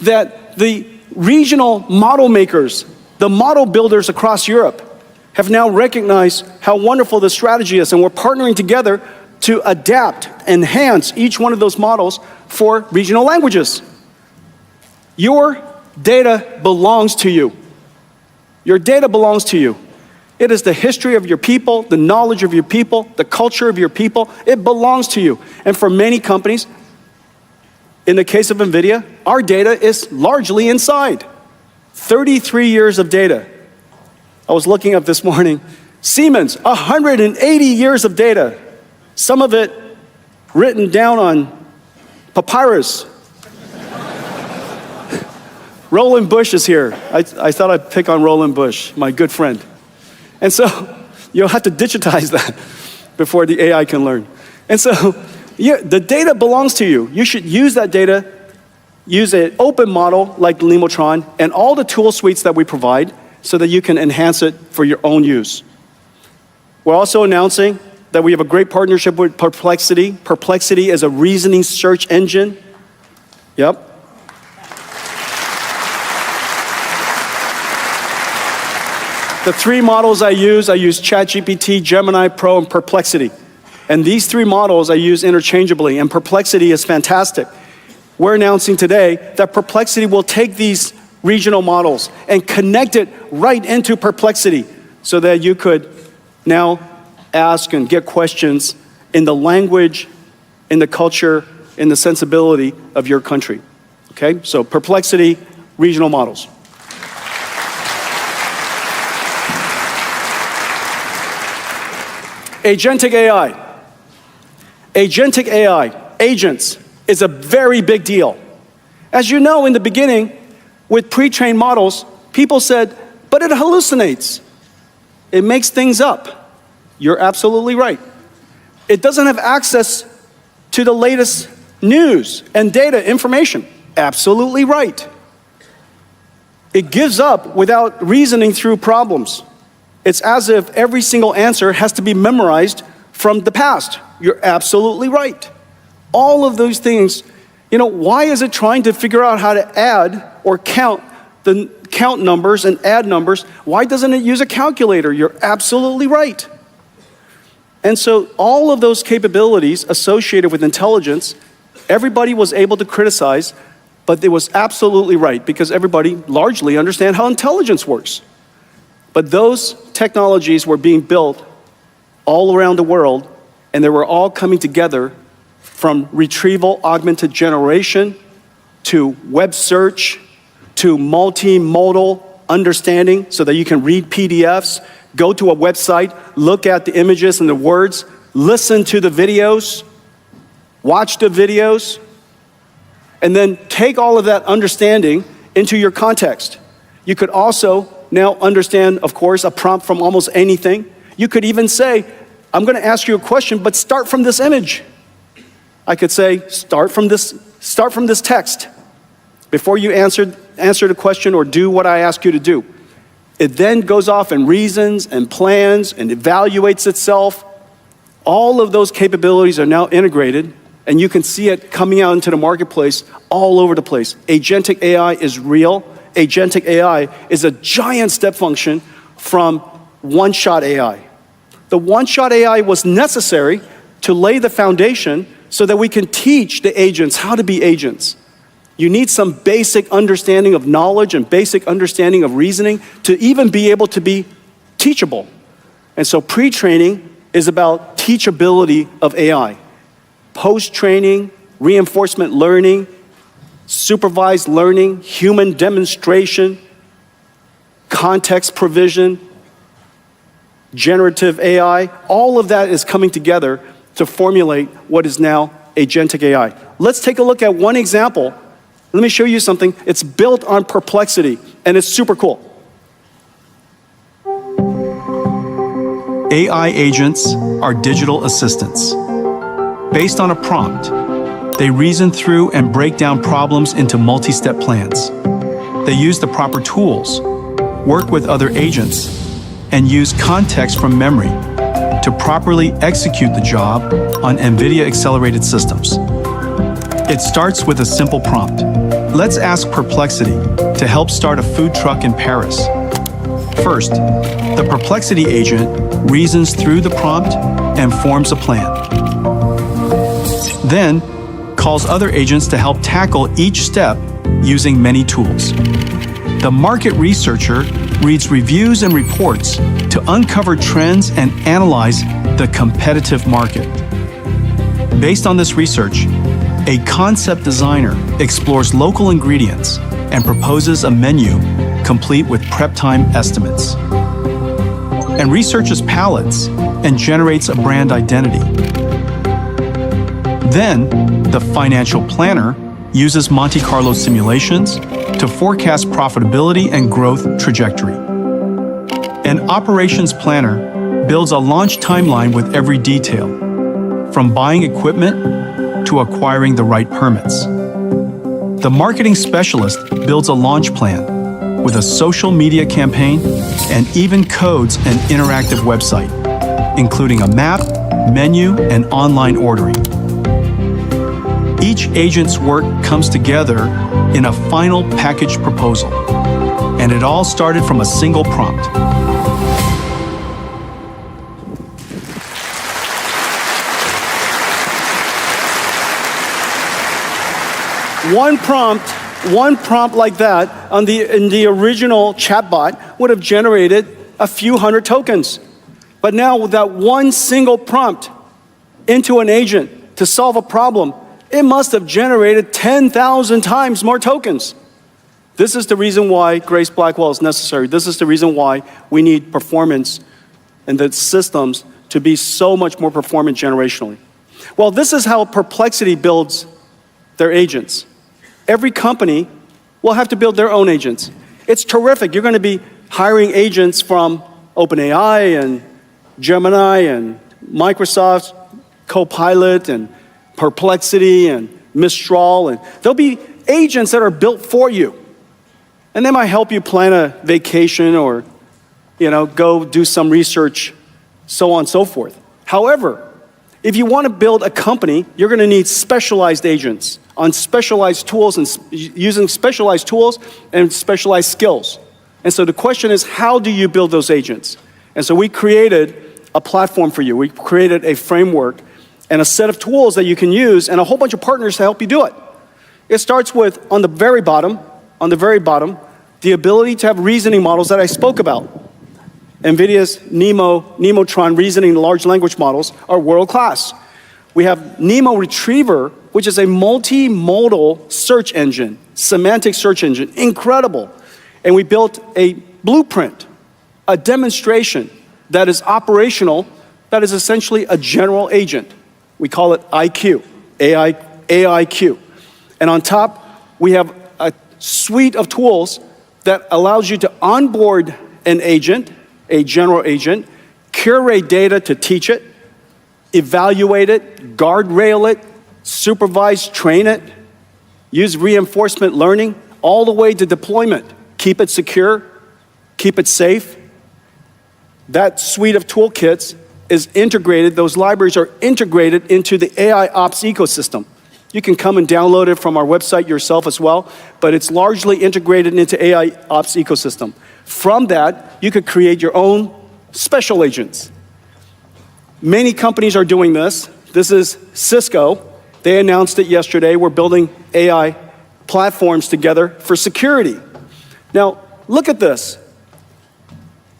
that the regional model makers, the model builders across Europe, have now recognized how wonderful this strategy is, and we're partnering together to adapt, enhance each one of those models for regional languages. Your data belongs to you. Your data belongs to you. It is the history of your people, the knowledge of your people, the culture of your people. It belongs to you. And for many companies, in the case of NVIDIA, our data is largely inside. 33 years of data. I was looking up this morning. Siemens, 180 years of data. Some of it written down on papyrus. Roland Bush is here. I thought I'd pick on Roland Bush, my good friend. And so you'll have to digitize that before the AI can learn. And so the data belongs to you. You should use that data, use an open model like Nemotron and all the tool suites that we provide so that you can enhance it for your own use. We're also announcing that we have a great partnership with Perplexity. Perplexity is a reasoning search engine. Yep. The three models I use ChatGPT, Gemini Pro, and Perplexity. And these three models I use interchangeably, and Perplexity is fantastic. We're announcing today that Perplexity will take these regional models and connect it right into Perplexity so that you could now ask and get questions in the language, in the culture, in the sensibility of your country. Okay, so Perplexity, regional models. Agentic AI. Agentic AI, agents, is a very big deal. As you know, in the beginning, with pre-trained models, people said, but it hallucinates. It makes things up. You're absolutely right. It doesn't have access to the latest news and data information. Absolutely right. It gives up without reasoning through problems. It's as if every single answer has to be memorized from the past. You're absolutely right. All of those things, why is it trying to figure out how to add or count numbers and add numbers? Why doesn't it use a calculator? You're absolutely right. And so all of those capabilities associated with intelligence, everybody was able to criticize, but it was absolutely right because everybody largely understands how intelligence works. But those technologies were being built all around the world, and they were all coming together from retrieval augmented generation to web search to multimodal understanding so that you can read PDFs go to a website, look at the images and the words, listen to the videos, watch the videos, and then take all of that understanding into your context. You could also now understand, of course, a prompt from almost anything. You could even say, I'm going to ask you a question, but start from this image. I could say, start from this text before you answer the question or do what I ask you to do. It then goes off and reasons and plans and evaluates itself. All of those capabilities are now integrated, and you can see it coming out into the marketplace all over the place. Agentic AI is real. Agentic AI is a giant step function from one-shot AI. The one-shot AI was necessary to lay the foundation so that we can teach the agents how to be agents. You need some basic understanding of knowledge and basic understanding of reasoning to even be able to be teachable. And so pre-training is about teachability of AI. Post-training, reinforcement learning, supervised learning, human demonstration, context provision, generative AI, all of that is coming together to formulate what is now agentic AI. Let's take a look at one example. Let me show you something. It's built on Perplexity, and it's super cool. AI agents are digital assistants. Based on a prompt, they reason through and break down problems into multi-step plans. They use the proper tools, work with other agents, and use context from memory to properly execute the job on NVIDIA accelerated systems. It starts with a simple prompt. Let's ask Perplexity to help start a food truck in Paris. First, the Perplexity agent reasons through the prompt and forms a plan. Then, calls other agents to help tackle each step using many tools. The market researcher reads reviews and reports to uncover trends and analyze the competitive market. Based on this research, a concept designer explores local ingredients and proposes a menu complete with prep time estimates, and researches palettes and generates a brand identity. Then, the financial planner uses Monte Carlo simulations to forecast profitability and growth trajectory. An operations planner builds a launch timeline with every detail, from buying equipment to acquiring the right permits. The marketing specialist builds a launch plan with a social media campaign and even codes an interactive website, including a map, menu, and online ordering. Each agent's work comes together in a final package proposal, and it all started from a single prompt. One prompt like that in the original chatbot would have generated a few hundred tokens. But now with that one single prompt into an agent to solve a problem, it must have generated 10,000 times more tokens. This is the reason why Grace Blackwell is necessary. This is the reason why we need performance and the systems to be so much more performant generationally. Well, this is how Perplexity builds their agents. Every company will have to build their own agents. It's terrific. You're going to be hiring agents from OpenAI and Gemini and Microsoft Copilot and Perplexity and Mistral, and there'll be agents that are built for you. And they might help you plan a vacation or, go do some research, so on and so forth. However, if you want to build a company, you're going to need specialized agents on specialized tools and using specialized tools and specialized skills. And so the question is, how do you build those agents? And so we created a platform for you. We created a framework and a set of tools that you can use and a whole bunch of partners to help you do it. It starts with, on the very bottom, the ability to have reasoning models that I spoke about. NVIDIA's Nemotron reasoning large language models are world-class. We have Nemo Retriever, which is a multimodal search engine, semantic search engine, incredible. And we built a blueprint, a demonstration that is operational, that is essentially a general agent. We call it IQ, AIQ. And on top, we have a suite of tools that allows you to onboard an agent, a general agent, curate data to teach it, evaluate it, guardrail it, supervise, train it, use reinforcement learning, all the way to deployment. Keep it secure, keep it safe. That suite of toolkits is integrated, those libraries are integrated into the AI ops ecosystem. You can come and download it from our website yourself as well, but it's largely integrated into AI ops ecosystem. From that, you could create your own special agents. Many companies are doing this. This is Cisco. They announced it yesterday. We're building AI platforms together for security. Now, look at this.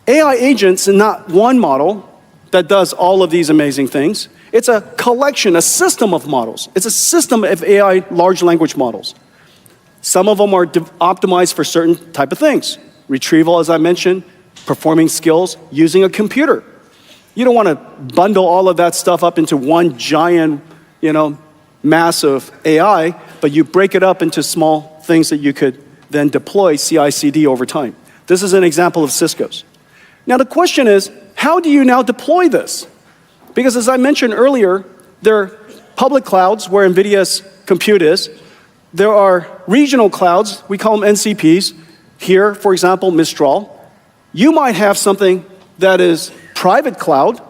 AI agents is not one model that does all of these amazing things. It's a collection, a system of models. It's a system of AI large language models. Some of them are optimized for certain type of things. Retrieval, as I mentioned, performing skills, using a computer. You don't want to bundle all of that stuff up into one giant, mass of AI, but you break it up into small things that you could then deploy CI/CD over time. This is an example of Cisco's. Now the question is, how do you now deploy this? Because as I mentioned earlier, there are public clouds where NVIDIA's compute is. There are regional clouds, we call them NCPs. Here, for example, Mistral. You might have something that is private cloud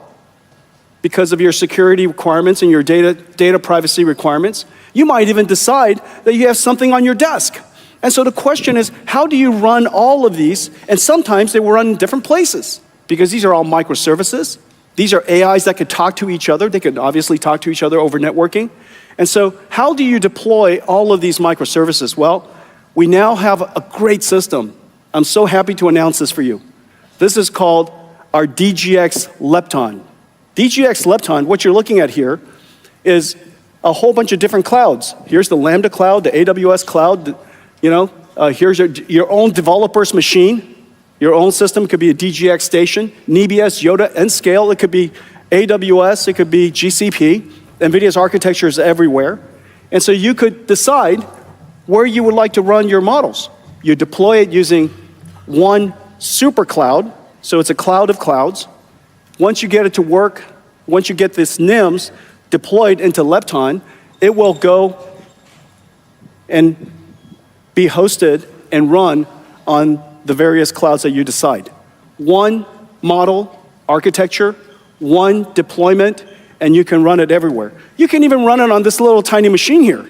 because of your security requirements and your data privacy requirements. You might even decide that you have something on your desk. And so the question is, how do you run all of these? And sometimes they will run in different places because these are all microservices. These are AIs that could talk to each other. They could obviously talk to each other over networking. And so how do you deploy all of these microservices? Well, we now have a great system. I'm so happy to announce this for you. This is called our DGX Lepton. DGX Lepton, what you're looking at here, is a whole bunch of different clouds. Here's the Lambda cloud, the AWS cloud. Here's your own developer's machine. Your own system could be a DGX station, Nebius, Yoda, and Scale. It could be AWS, it could be GCP. NVIDIA's architecture is everywhere. And so you could decide where you would like to run your models. You deploy it using one super cloud, so it's a cloud of clouds. Once you get it to work, once you get this NIMS deployed into Lepton, it will go and be hosted and run on the various clouds that you decide. One model architecture, one deployment, and you can run it everywhere. You can even run it on this little tiny machine here.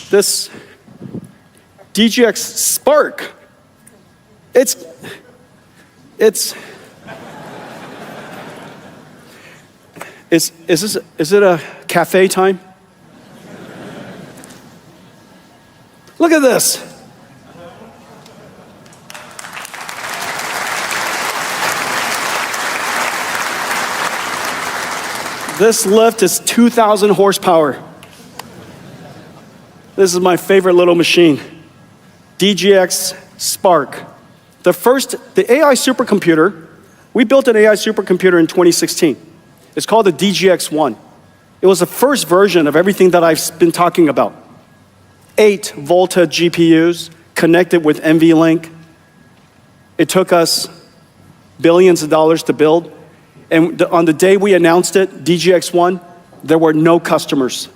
This DGX Spark. Is it a cafe time? Look at this. This lift is 2,000 horsepower. This is my favorite little machine. DGX Spark. The AI supercomputer, we built an AI supercomputer in 2016. It's called the DGX-1. It was the first version of everything that I've been talking about. 8 Volta GPUs connected with NVLink. It took us billions of dollars to build. And on the day we announced it, DGX-1, there were no customers,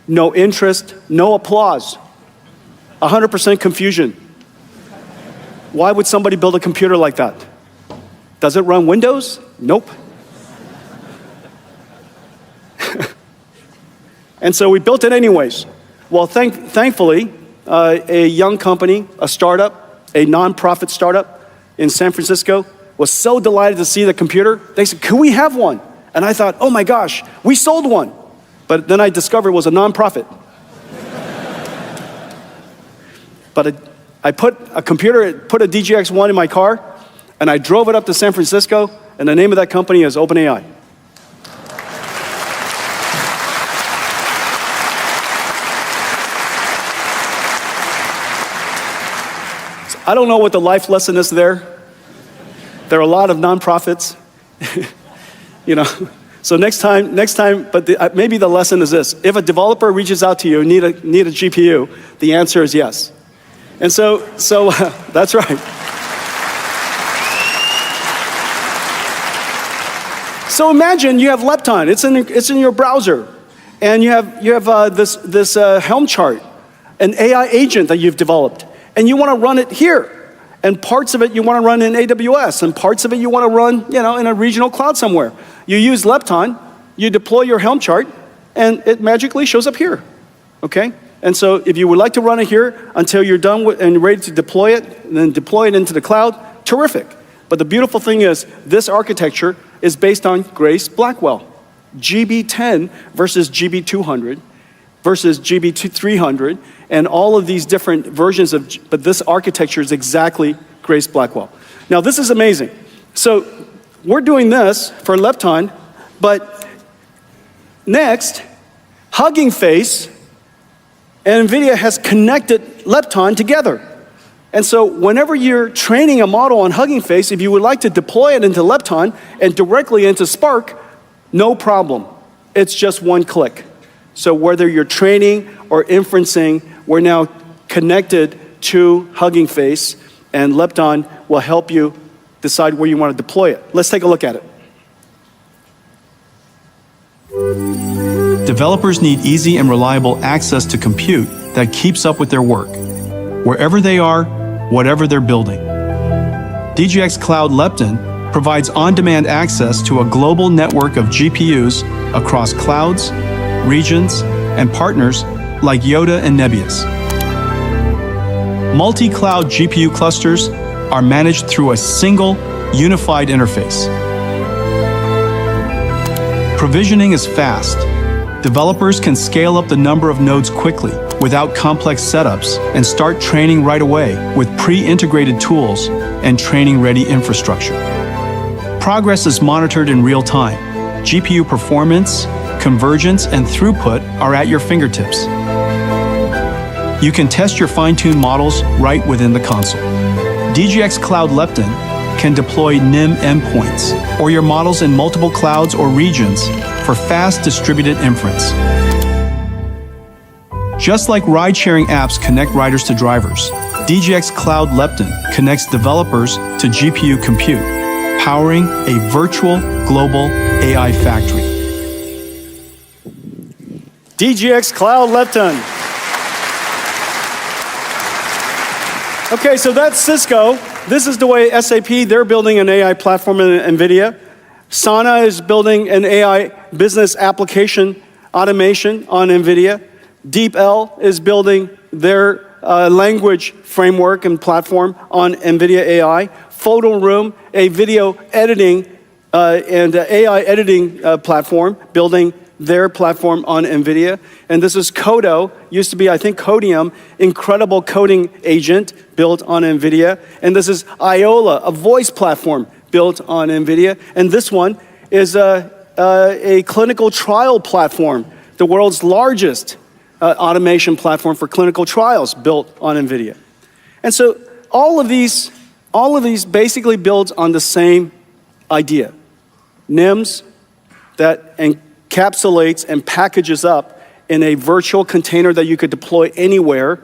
no interest, no applause, 100% confusion. Why would somebody build a computer like that? Does it run Windows? Nope. And so we built it anyways. Well, thankfully, a young company, a startup, a nonprofit startup in San Francisco was so delighted to see the computer. They said, "Can we have one?" And I thought, "Oh my gosh, we sold one." But then I discovered it was a nonprofit. But I put a DGX-1 in my car, and I drove it up to San Francisco, and the name of that company is OpenAI. I don't know what the life lesson is there, There are a lot of nonprofits, you know. So next time, but maybe the lesson is this: if a developer reaches out to you and need a GPU, the answer is yes. And so that's right. So imagine you have Lepton. It's in your browser, and you have this Helm chart, an AI agent that you've developed, and you want to run it here. And parts of it you want to run in AWS, and parts of it you want to run, in a regional cloud somewhere. You use Lepton, you deploy your Helm chart, and it magically shows up here, okay? And so if you would like to run it here until you're done and ready to deploy it, and then deploy it into the cloud, terrific. But the beautiful thing is, this architecture is based on Grace Blackwell. GB10 versus GB200 versus GB300, and all of these different versions but this architecture is exactly Grace Blackwell. Now this is amazing. So we're doing this for Lepton, but next, Hugging Face and NVIDIA has connected Lepton together. And so whenever you're training a model on Hugging Face, if you would like to deploy it into Lepton and directly into Spark, no problem. It's just one click. So whether you're training or inferencing, we're now connected to Hugging Face, and Lepton will help you decide where you want to deploy it. Let's take a look at it. Developers need easy and reliable access to compute that keeps up with their work, wherever they are, whatever they're building. DGX Cloud Lepton provides on-demand access to a global network of GPUs across clouds, regions, and partners like Yotta and Nebius. Multi-cloud GPU clusters are managed through a single, unified interface. Provisioning is fast. Developers can scale up the number of nodes quickly without complex setups and start training right away with pre-integrated tools and training-ready infrastructure. Progress is monitored in real time. GPU performance, convergence, and throughput are at your fingertips. You can test your fine-tuned models right within the console. DGX Cloud Lepton can deploy NIM endpoints or your models in multiple clouds or regions for fast distributed inference. Just like ride-sharing apps connect riders to drivers, DGX Cloud Lepton connects developers to GPU compute, powering a virtual global AI factory. DGX Cloud Lepton. Okay, so that's Cisco. This is the way SAP, they're building an AI platform in NVIDIA. Sana is building an AI business application automation on NVIDIA. DeepL is building their language framework and platform on NVIDIA AI. Photo Room, a video editing and AI editing platform, building their platform on NVIDIA. And this is Codo, used to be, I think, Codium, incredible coding agent built on NVIDIA. And this is Iola, a voice platform built on NVIDIA. And this one is a clinical trial platform, the world's largest automation platform for clinical trials built on NVIDIA. And so all of these basically builds on the same idea. NIMs that encapsulates and packages up in a virtual container that you could deploy anywhere,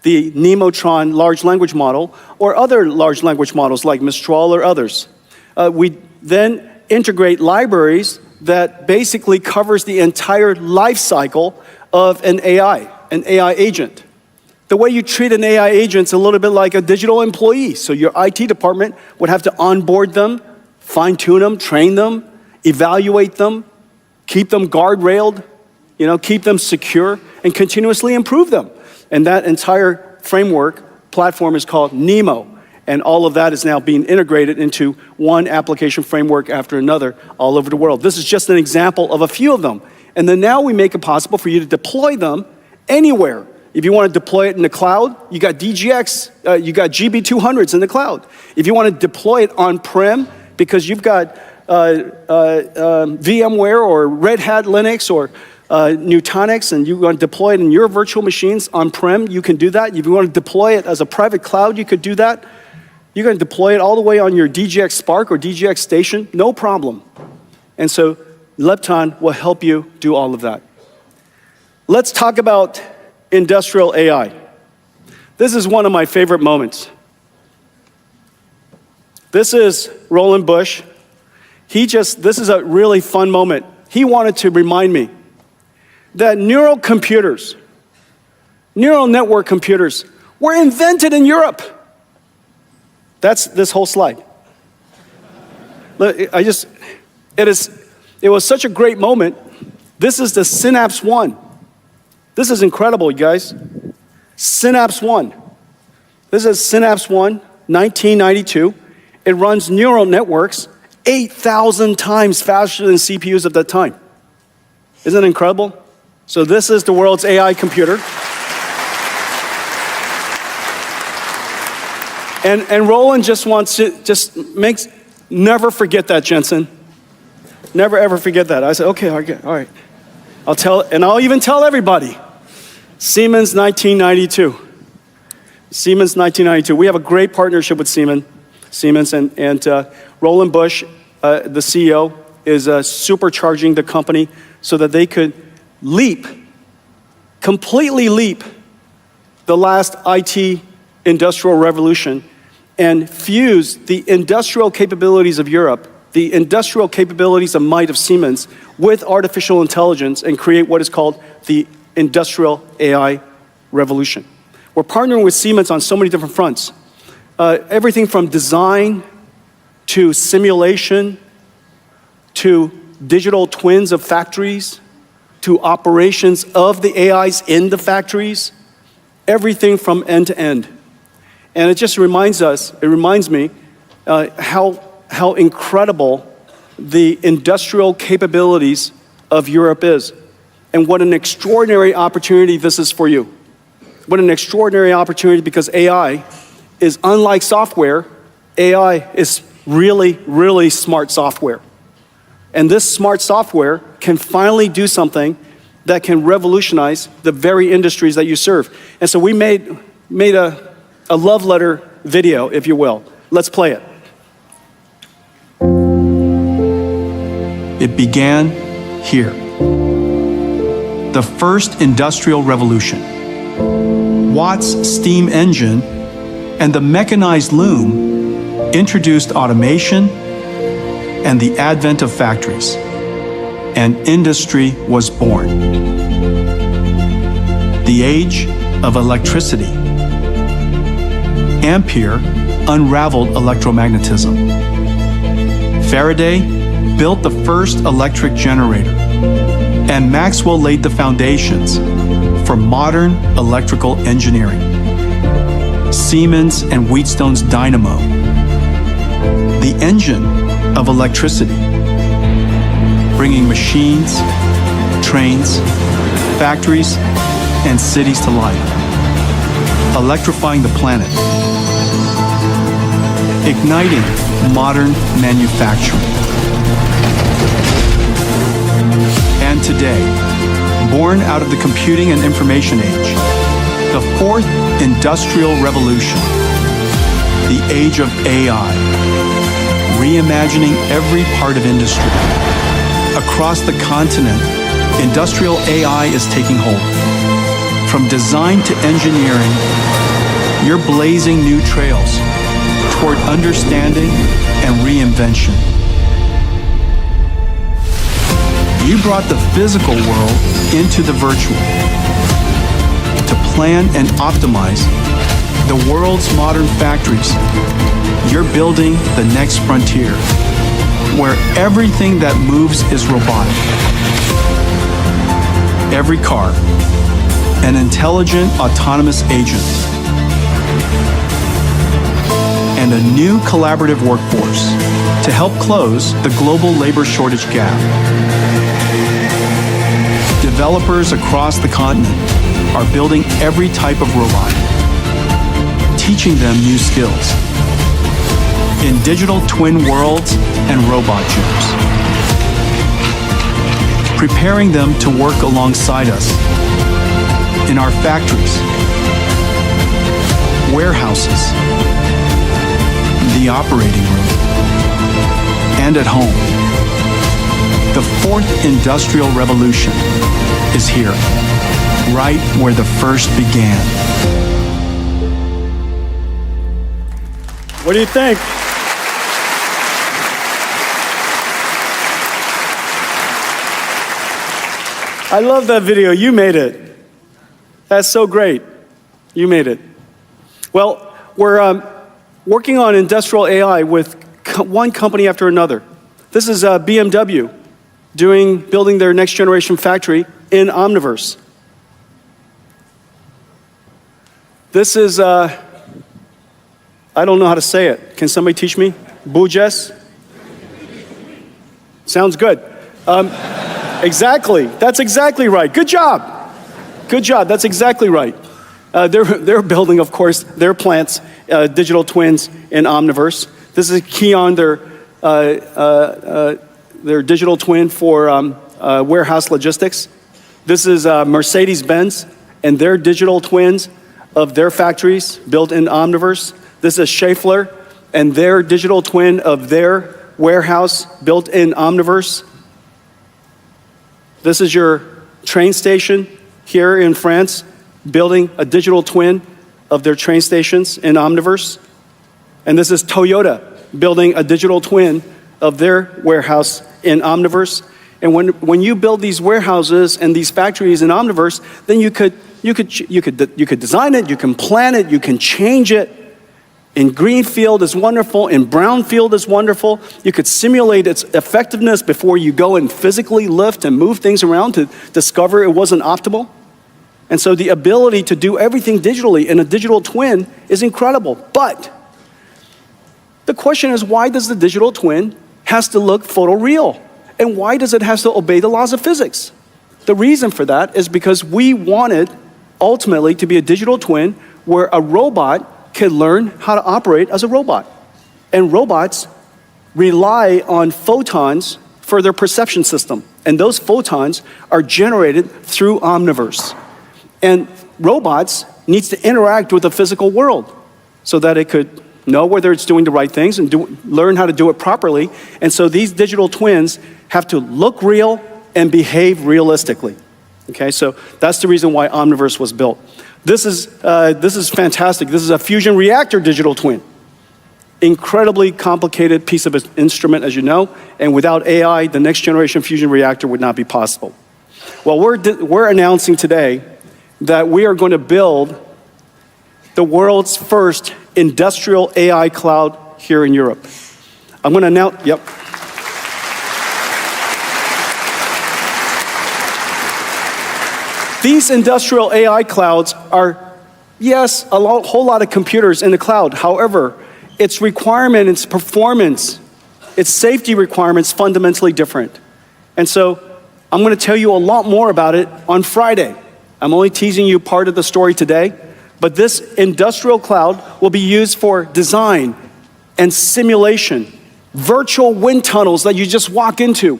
the Nemotron large language model, or other large language models like Mistral or others. We then integrate libraries that basically covers the entire life cycle of an AI agent. The way you treat an AI agent is a little bit like a digital employee. So your IT department would have to onboard them, fine-tune them, train them, evaluate them, keep them guardrailed, keep them secure, and continuously improve them. And that entire framework platform is called Nemo. And all of that is now being integrated into one application framework after another all over the world. This is just an example of a few of them. And then now we make it possible for you to deploy them anywhere. If you want to deploy it in the cloud, you got DGX, you got GB200s in the cloud. If you want to deploy it on-prem, because you've got VMware or Red Hat Linux or Nutanix, and you want to deploy it in your virtual machines on-prem, you can do that. If you want to deploy it as a private cloud, you could do that. You're going to deploy it all the way on your DGX Spark or DGX Station, no problem. And so Lepton will help you do all of that. Let's talk about industrial AI. This is one of my favorite moments. This is Roland Busch. This is a really fun moment. He wanted to remind me that neural network computers were invented in Europe. That's this whole slide. It was such a great moment. This is the Synapse 1. This is incredible, you guys. Synapse 1. This is Synapse 1, 1992. It runs neural networks 8,000 times faster than CPUs of that time. Isn't it incredible? So this is the world's AI computer. And Roland just wants to, never forget that, Jensen. Never ever forget that. I said, okay, all right. I'll even tell everybody. Siemens 1992. Siemens 1992. We have a great partnership with Siemens and Roland Busch, the CEO, is supercharging the company so that they could completely leap the last IT industrial revolution and fuse the industrial capabilities of Europe, the industrial capabilities and might of Siemens with artificial intelligence and create what is called the industrial AI revolution. We're partnering with Siemens on so many different fronts. Everything from design to simulation to digital twins of factories to operations of the AIs in the factories, everything from end to end. And it just reminds me how incredible the industrial capabilities of Europe is, and what an extraordinary opportunity this is for you. What an extraordinary opportunity, because AI is unlike software. AI is really, really smart software. And this smart software can finally do something that can revolutionize the very industries that you serve. And so we made a love letter video, if you will. Let's play it. It began here. The first industrial revolution. Watt's steam engine and the mechanized loom introduced automation and the advent of factories. And industry was born. The age of electricity. Ampere unraveled electromagnetism. Faraday built the first electric generator, and Maxwell laid the foundations for modern electrical engineering. Siemens and Wheatstone's dynamo, the engine of electricity, bringing machines, trains, factories, and cities to life, electrifying the planet, igniting modern manufacturing. And today, born out of the computing and information age, the fourth industrial revolution, the age of AI, reimagining every part of industry. Across the continent, industrial AI is taking hold. From design to engineering, you're blazing new trails toward understanding and reinvention. You brought the physical world into the virtual to plan and optimize the world's modern factories. You're building the next frontier, where everything that moves is robotic. Every car, an intelligent autonomous agent, and a new collaborative workforce to help close the global labor shortage gap. Developers across the continent are building every type of robot, teaching them new skills in digital twin worlds and robot gyms, preparing them to work alongside us in our factories, warehouses, the operating room, and at home. The fourth industrial revolution is here, right where the first began. What do you think? I love that video. You made it. That's so great. You made it. Well, we're working on industrial AI with one company after another. This is BMW building their next generation factory in Omniverse. This is, I don't know how to say it. Can somebody teach me? Bujes? Sounds good. Exactly. That's exactly right. Good job. Good job. That's exactly right. They're building, of course, their plants, digital twins in Omniverse. This is Kion, their digital twin for warehouse logistics. This is Mercedes-Benz and their digital twins of their factories built in Omniverse. This is Schaeffler and their digital twin of their warehouse built in Omniverse. This is your train station here in France, building a digital twin of their train stations in Omniverse. And this is Toyota building a digital twin of their warehouse in Omniverse. And when you build these warehouses and these factories in Omniverse, then you could design it, you can plan it, you can change it. In greenfield is wonderful, in brownfield is wonderful. You could simulate its effectiveness before you go and physically lift and move things around to discover it wasn't optimal. And so the ability to do everything digitally in a digital twin is incredible. But the question is, why does the digital twin has to look photoreal? And why does it have to obey the laws of physics? The reason for that is because we wanted ultimately to be a digital twin where a robot can learn how to operate as a robot. And robots rely on photons for their perception system. And those photons are generated through Omniverse. And robots needs to interact with the physical world so that it could know whether it's doing the right things and learn how to do it properly. And so these digital twins have to look real and behave realistically. Okay, so that's the reason why Omniverse was built. This is fantastic. This is a fusion reactor digital twin. Incredibly complicated piece of instrument, as you know, and without AI, the next generation fusion reactor would not be possible. Well, we're announcing today that we are going to build the world's first industrial AI cloud here in Europe. I'm going to announce, yep. These industrial AI clouds are, yes, whole lot of computers in the cloud. However, its requirement, its performance, its safety requirements fundamentally different. And so I'm going to tell you a lot more about it on Friday. I'm only teasing you part of the story today, but this industrial cloud will be used for design and simulation, virtual wind tunnels that you just walk into.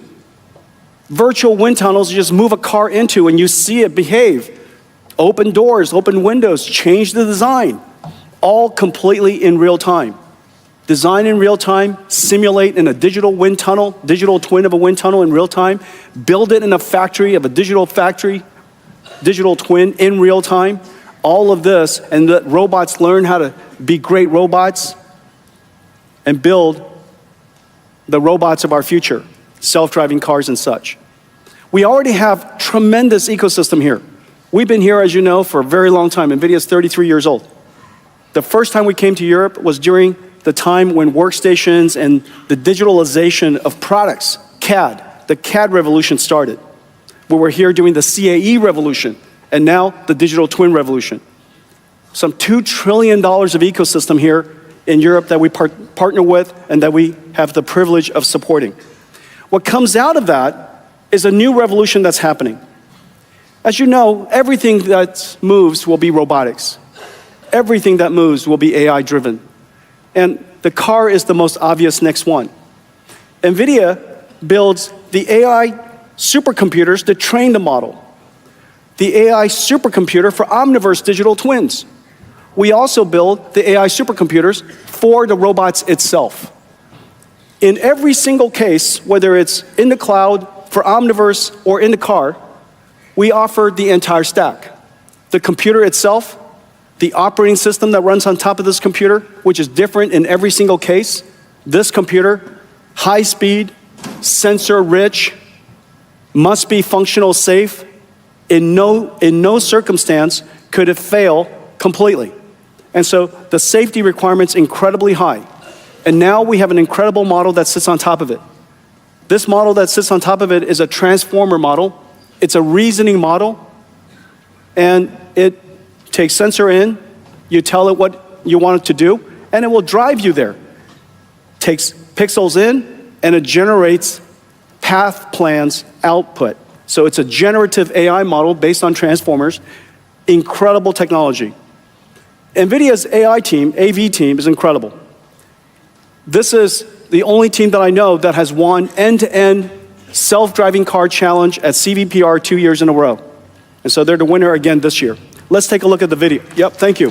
Virtual wind tunnels you just move a car into and you see it behave. Open doors, open windows, change the design, all completely in real time. Design in real time, simulate in a digital wind tunnel, digital twin of a wind tunnel in real time, build it in a factory of a digital factory, digital twin in real time, all of this, and the robots learn how to be great robots and build the robots of our future, self-driving cars and such. We already have tremendous ecosystem here. We've been here, as you know, for a very long time. NVIDIA is 33 years old. The first time we came to Europe was during the time when workstations and the digitalization of products, CAD, the CAD revolution started. We were here during the CAE revolution, and now the digital twin revolution. Some $2 trillion of ecosystem here in Europe that we partner with and that we have the privilege of supporting. What comes out of that is a new revolution that's happening. As you know, everything that moves will be robotics. Everything that moves will be AI driven. And the car is the most obvious next one. NVIDIA builds the AI supercomputers to train the model. The AI supercomputer for Omniverse digital twins. we also build the AI supercomputers for the robots itself. In every single case, whether it's in the cloud, for Omniverse, or in the car, we offer the entire stack. The computer itself, the operating system that runs on top of this computer, which is different in every single case. This computer, high speed, sensor rich, must be functional safe. In no circumstance could it fail completely. And so the safety requirement's incredibly high. And now we have an incredible model that sits on top of it. This model that sits on top of it is a transformer model. It's a reasoning model. And it takes sensor in, you tell it what you want it to do, and it will drive you there. Takes pixels in, and it generates path plans output. So it's a generative AI model based on transformers. Incredible technology. NVIDIA's AI team, AV team, is incredible. This is the only team that I know that has won end-to-end self-driving car challenge at CVPR 2 years in a row. And so they're the winner again this year. Let's take a look at the video. Yep, thank you.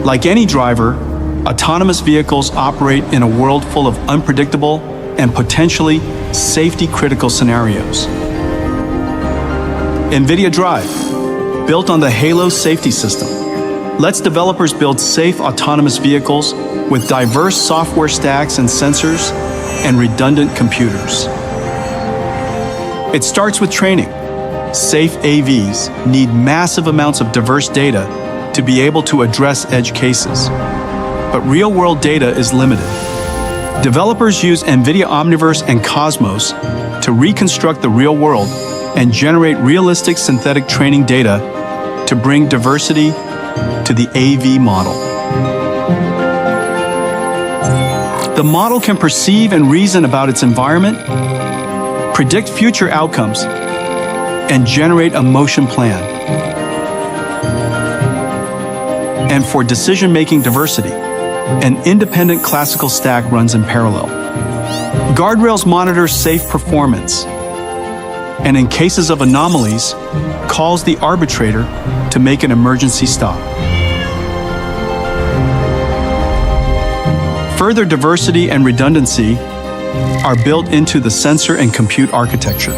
Like any driver, autonomous vehicles operate in a world full of unpredictable and potentially safety-critical scenarios. NVIDIA Drive, built on the Halo safety system, lets developers build safe autonomous vehicles with diverse software stacks and sensors and redundant computers. It starts with training. Safe AVs need massive amounts of diverse data to be able to address edge cases. But real-world data is limited. Developers use NVIDIA Omniverse and Cosmos to reconstruct the real world and generate realistic synthetic training data to bring diversity to the AV model. The model can perceive and reason about its environment, predict future outcomes, and generate a motion plan. And for decision-making diversity, an independent classical stack runs in parallel. Guardrails monitor safe performance, and in cases of anomalies, calls the arbitrator to make an emergency stop. Further diversity and redundancy are built into the sensor and compute architecture.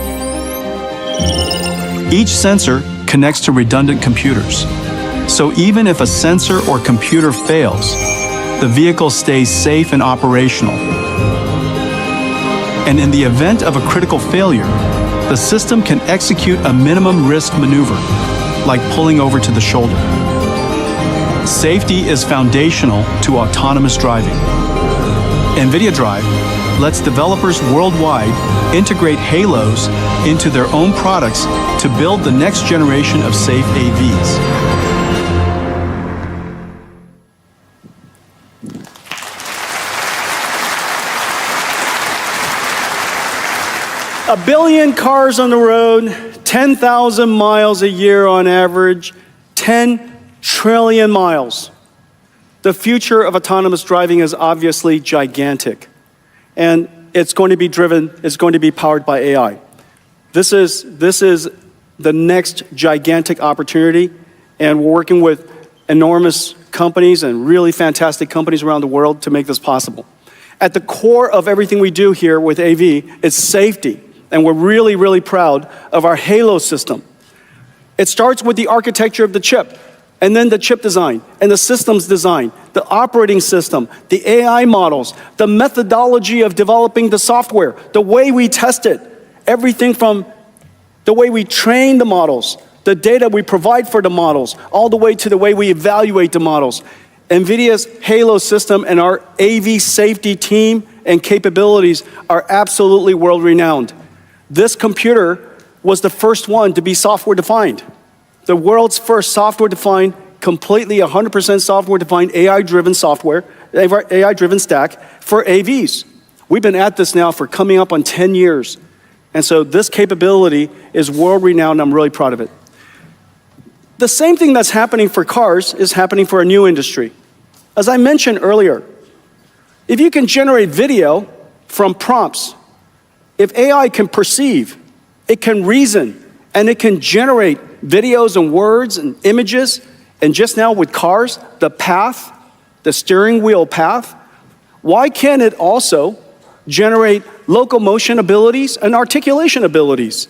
Each sensor connects to redundant computers, so even if a sensor or computer fails, the vehicle stays safe and operational. And in the event of a critical failure, the system can execute a minimum risk maneuver, like pulling over to the shoulder. Safety is foundational to autonomous driving. NVIDIA Drive lets developers worldwide integrate Halos into their own products to build the next generation of safe AVs. A billion cars on the road, 10,000 miles a year on average, 10 trillion miles. The future of autonomous driving is obviously gigantic, and it's going to be powered by AI. This is the next gigantic opportunity, and we're working with enormous companies and really fantastic companies around the world to make this possible. At the core of everything we do here with AV is safety. And we're really, really proud of our Halo system. It starts with the architecture of the chip, and then the chip design, and the systems design, the operating system, the AI models, the methodology of developing the software, the way we test it, everything from the way we train the models, the data we provide for the models, all the way to the way we evaluate the models. NVIDIA's Halo system and our AV safety team and capabilities are absolutely world-renowned. This computer was the first one to be software-defined. The world's first software-defined, completely 100% software-defined AI-driven software, AI-driven stack for AVs. We've been at this now for coming up on 10 years. And so this capability is world-renowned, and I'm really proud of it. The same thing that's happening for cars is happening for a new industry. As I mentioned earlier, if you can generate video from prompts, if AI can perceive, it can reason, and it can generate videos and words and images, and just now with cars, the path, the steering wheel path, why can't it also generate locomotion abilities and articulation abilities?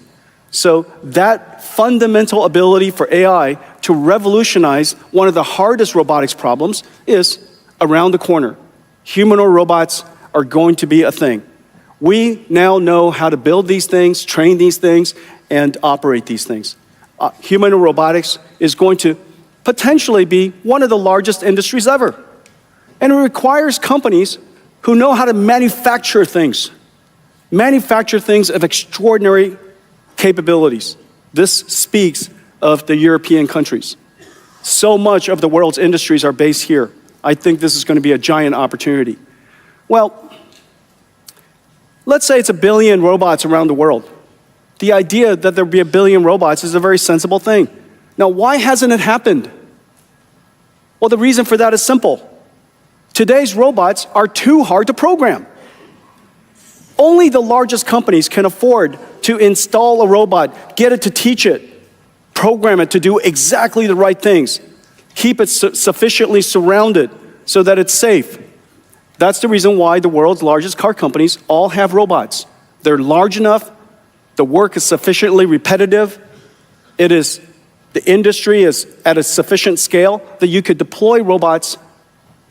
So that fundamental ability for AI to revolutionize one of the hardest robotics problems is around the corner. Humanoid robots are going to be a thing. We now know how to build these things, train these things, and operate these things. Humanoid robotics is going to potentially be one of the largest industries ever. And it requires companies who know how to manufacture things of extraordinary capabilities. This speaks of the European countries. So much of the world's industries are based here. I think this is going to be a giant opportunity. Well, let's say it's 1 billion robots around the world. The idea that there would be 1 billion robots is a very sensible thing. Now, why hasn't it happened? Well, the reason for that is simple. Today's robots are too hard to program. Only the largest companies can afford to install a robot, get it to teach it, program it to do exactly the right things, keep it sufficiently surrounded so that it's safe. That's the reason why the world's largest car companies all have robots. They're large enough, the work is sufficiently repetitive, the industry is at a sufficient scale that you could deploy robots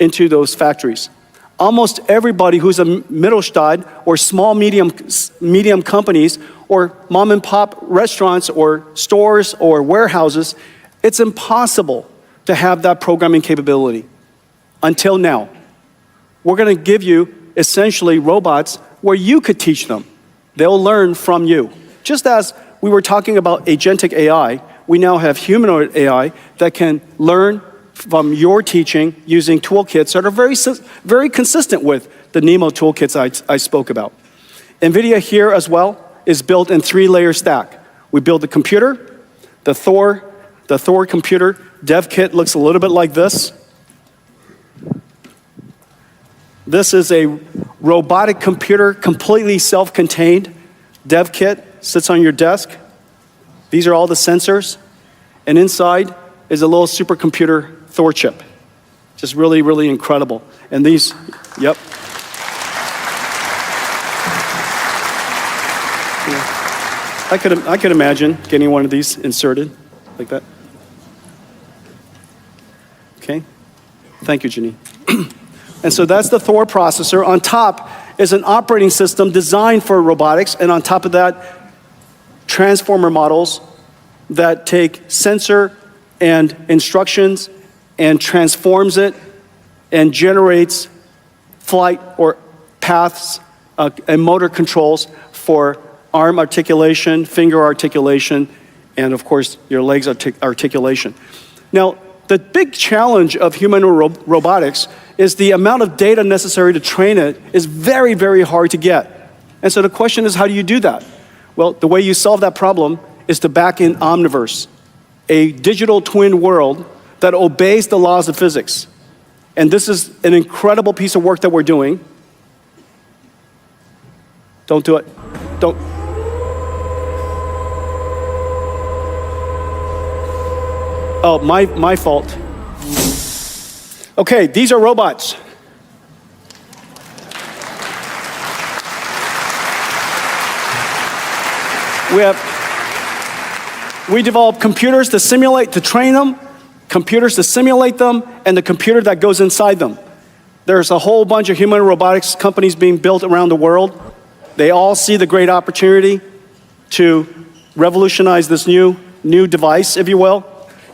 into those factories. Almost everybody who's a Mittelstand or small, medium companies or mom and pop restaurants or stores or warehouses, it's impossible to have that programming capability until now. We're going to give you essentially robots where you could teach them. They'll learn from you. Just as we were talking about agentic AI, we now have humanoid AI that can learn from your teaching using toolkits that are very consistent with the Nemo toolkits I spoke about. NVIDIA here as well is built in 3-layer stack. We build the computer, the Thor computer dev kit looks a little bit like this. This is a robotic computer, completely self-contained dev kit, sits on your desk. These are all the sensors, and inside is a little supercomputer Thor chip. Just really, really incredible. And these, yep. Yeah. I could imagine getting one of these inserted like that. Okay. Thank you, Janine. And so that's the Thor processor. On top is an operating system designed for robotics, and on top of that, transformer models that take sensor and instructions and transforms it and generates flight or paths and motor controls for arm articulation, finger articulation, and of course your legs articulation. Now, the big challenge of humanoid robotics is the amount of data necessary to train it is very, very hard to get. And so the question is, how do you do that? Well, the way you solve that problem is to back in Omniverse, a digital twin world that obeys the laws of physics. And this is an incredible piece of work that we're doing. Don't do it. Don't. Oh, my fault. Okay, these are robots. We develop computers to simulate, to train them, computers to simulate them, and the computer that goes inside them. There's a whole bunch of human robotics companies being built around the world. They all see the great opportunity to revolutionize this new device, if you will.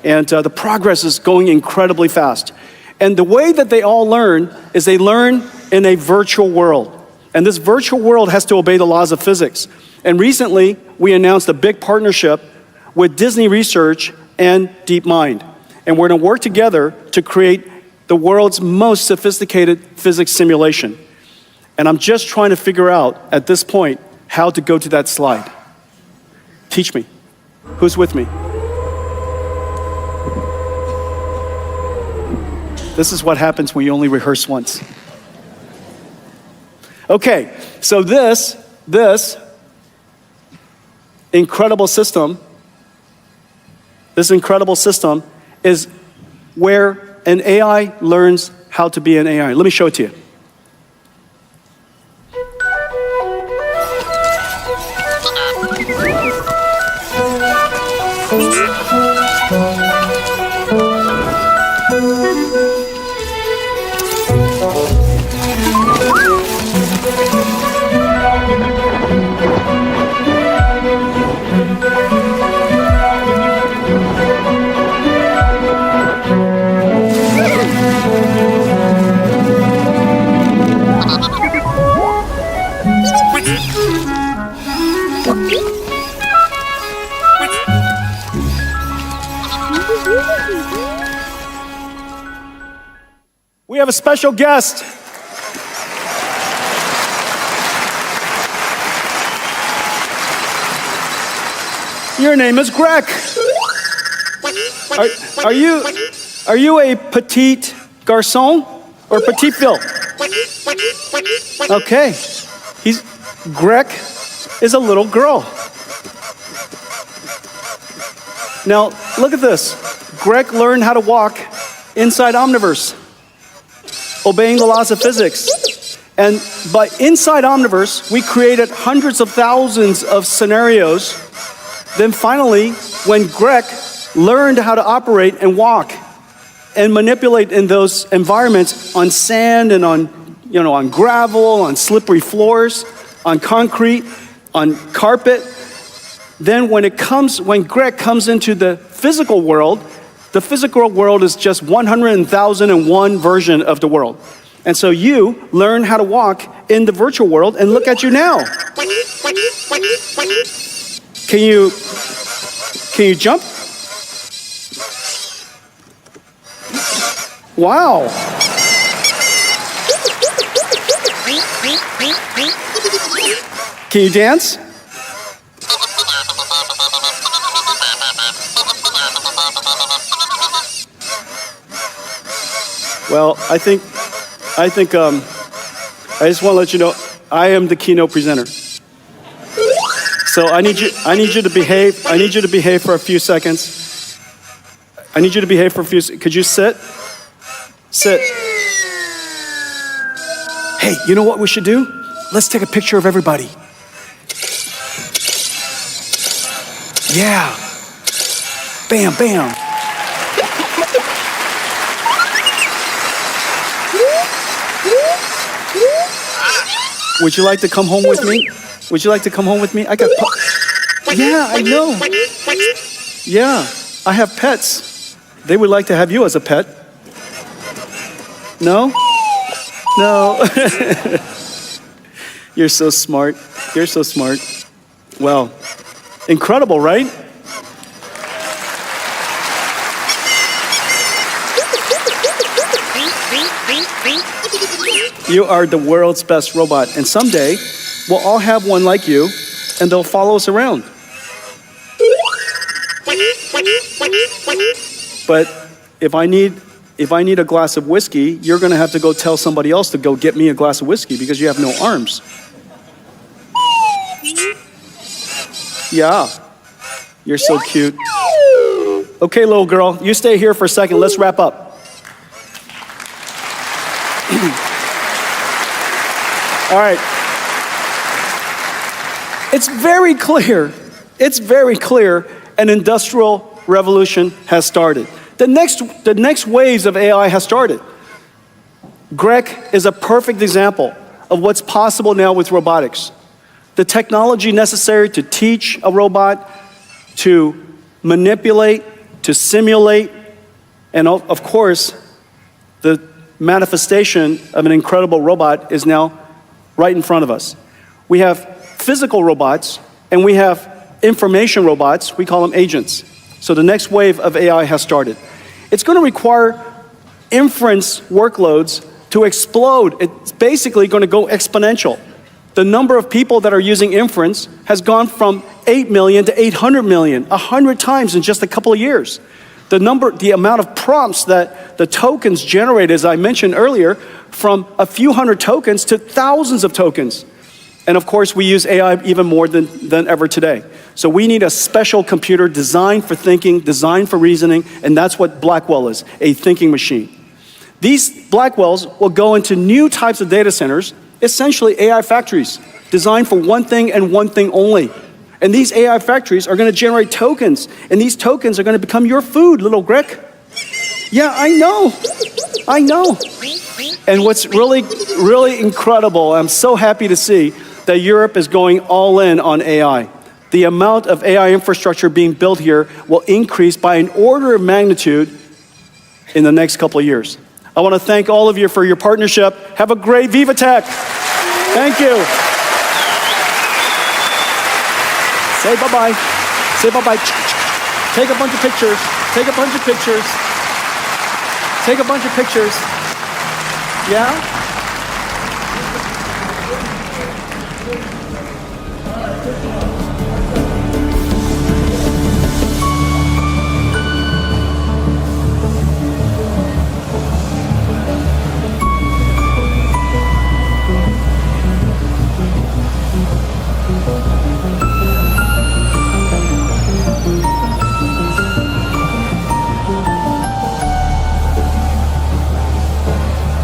And the progress is going incredibly fast. And the way that they all learn is they learn in a virtual world. And this virtual world has to obey the laws of physics. And recently, we announced a big partnership with Disney Research and DeepMind. And we're going to work together to create the world's most sophisticated physics simulation. And I'm just trying to figure out, at this point, how to go to that slide. Teach me. Who's with me? This is what happens when you only rehearse once. Okay, so this incredible system this incredible system, is where an AI learns how to be an AI. Let me show it to you. We have a special guest. Your name is Grek. Are you a petite garçon or petite fille? Okay. Grek is a little girl. Now, look at this. Grek learned how to walk inside Omniverse, obeying the laws of physics. But inside Omniverse, we created hundreds of thousands of scenarios. Then finally, when Grek learned how to operate and walk and manipulate in those environments on sand and on gravel, on slippery floors, on concrete, on carpet, then when Grek comes into the physical world is just 100,001 version of the world. And so you learn how to walk in the virtual world, and look at you now. Can you jump? Wow. Can you dance? Well, I just want to let you know, I am the keynote presenter. So I need you to behave. I need you to behave for a few seconds. Could you sit? Sit. Hey, you know what we should do? Let's take a picture of everybody. Yeah. Bam, bam. Would you like to come home with me? Would you like to come home with me? Yeah, I know. Yeah, I have pets. They would like to have you as a pet. No? No. You're so smart. You're so smart. Well, incredible, right? You are the world's best robot, and someday we'll all have one like you, and they'll follow us around. But if I need a glass of whiskey, you're going to have to go tell somebody else to go get me a glass of whiskey because you have no arms. Yeah, you're so cute. Okay, little girl, you stay here for a second. Let's wrap up. All right. It's very clear an industrial revolution has started. The next waves of AI has started. Grek is a perfect example of what's possible now with robotics. The technology necessary to teach a robot, to manipulate, to simulate, and of course, the manifestation of an incredible robot is now right in front of us. We have physical robots, and we have information robots. We call them agents. So the next wave of AI has started. It's going to require inference workloads to explode. It's basically going to go exponential. The number of people that are using inference has gone from 8 million to 800 million, 100 times in just a couple of years. The amount of prompts that the tokens generate, as I mentioned earlier, from a few hundred tokens to thousands of tokens. And of course, we use AI even more than ever today. So we need a special computer designed for thinking, designed for reasoning, and that's what Blackwell is, a thinking machine. These Blackwells will go into new types of data centers, essentially AI factories, designed for one thing and one thing only. And these AI factories are going to generate tokens, and these tokens are going to become your food, little Grek. Yeah, I know. And what's really, really incredible, I'm so happy to see that Europe is going all in on AI. The amount of AI infrastructure being built here will increase by an order of magnitude in the next couple of years. I want to thank all of you for your partnership. Have a great Viva Tech. Thank you. Say bye-bye. Say bye-bye. Take a bunch of pictures. Take a bunch of pictures. Take a bunch of pictures. Yeah?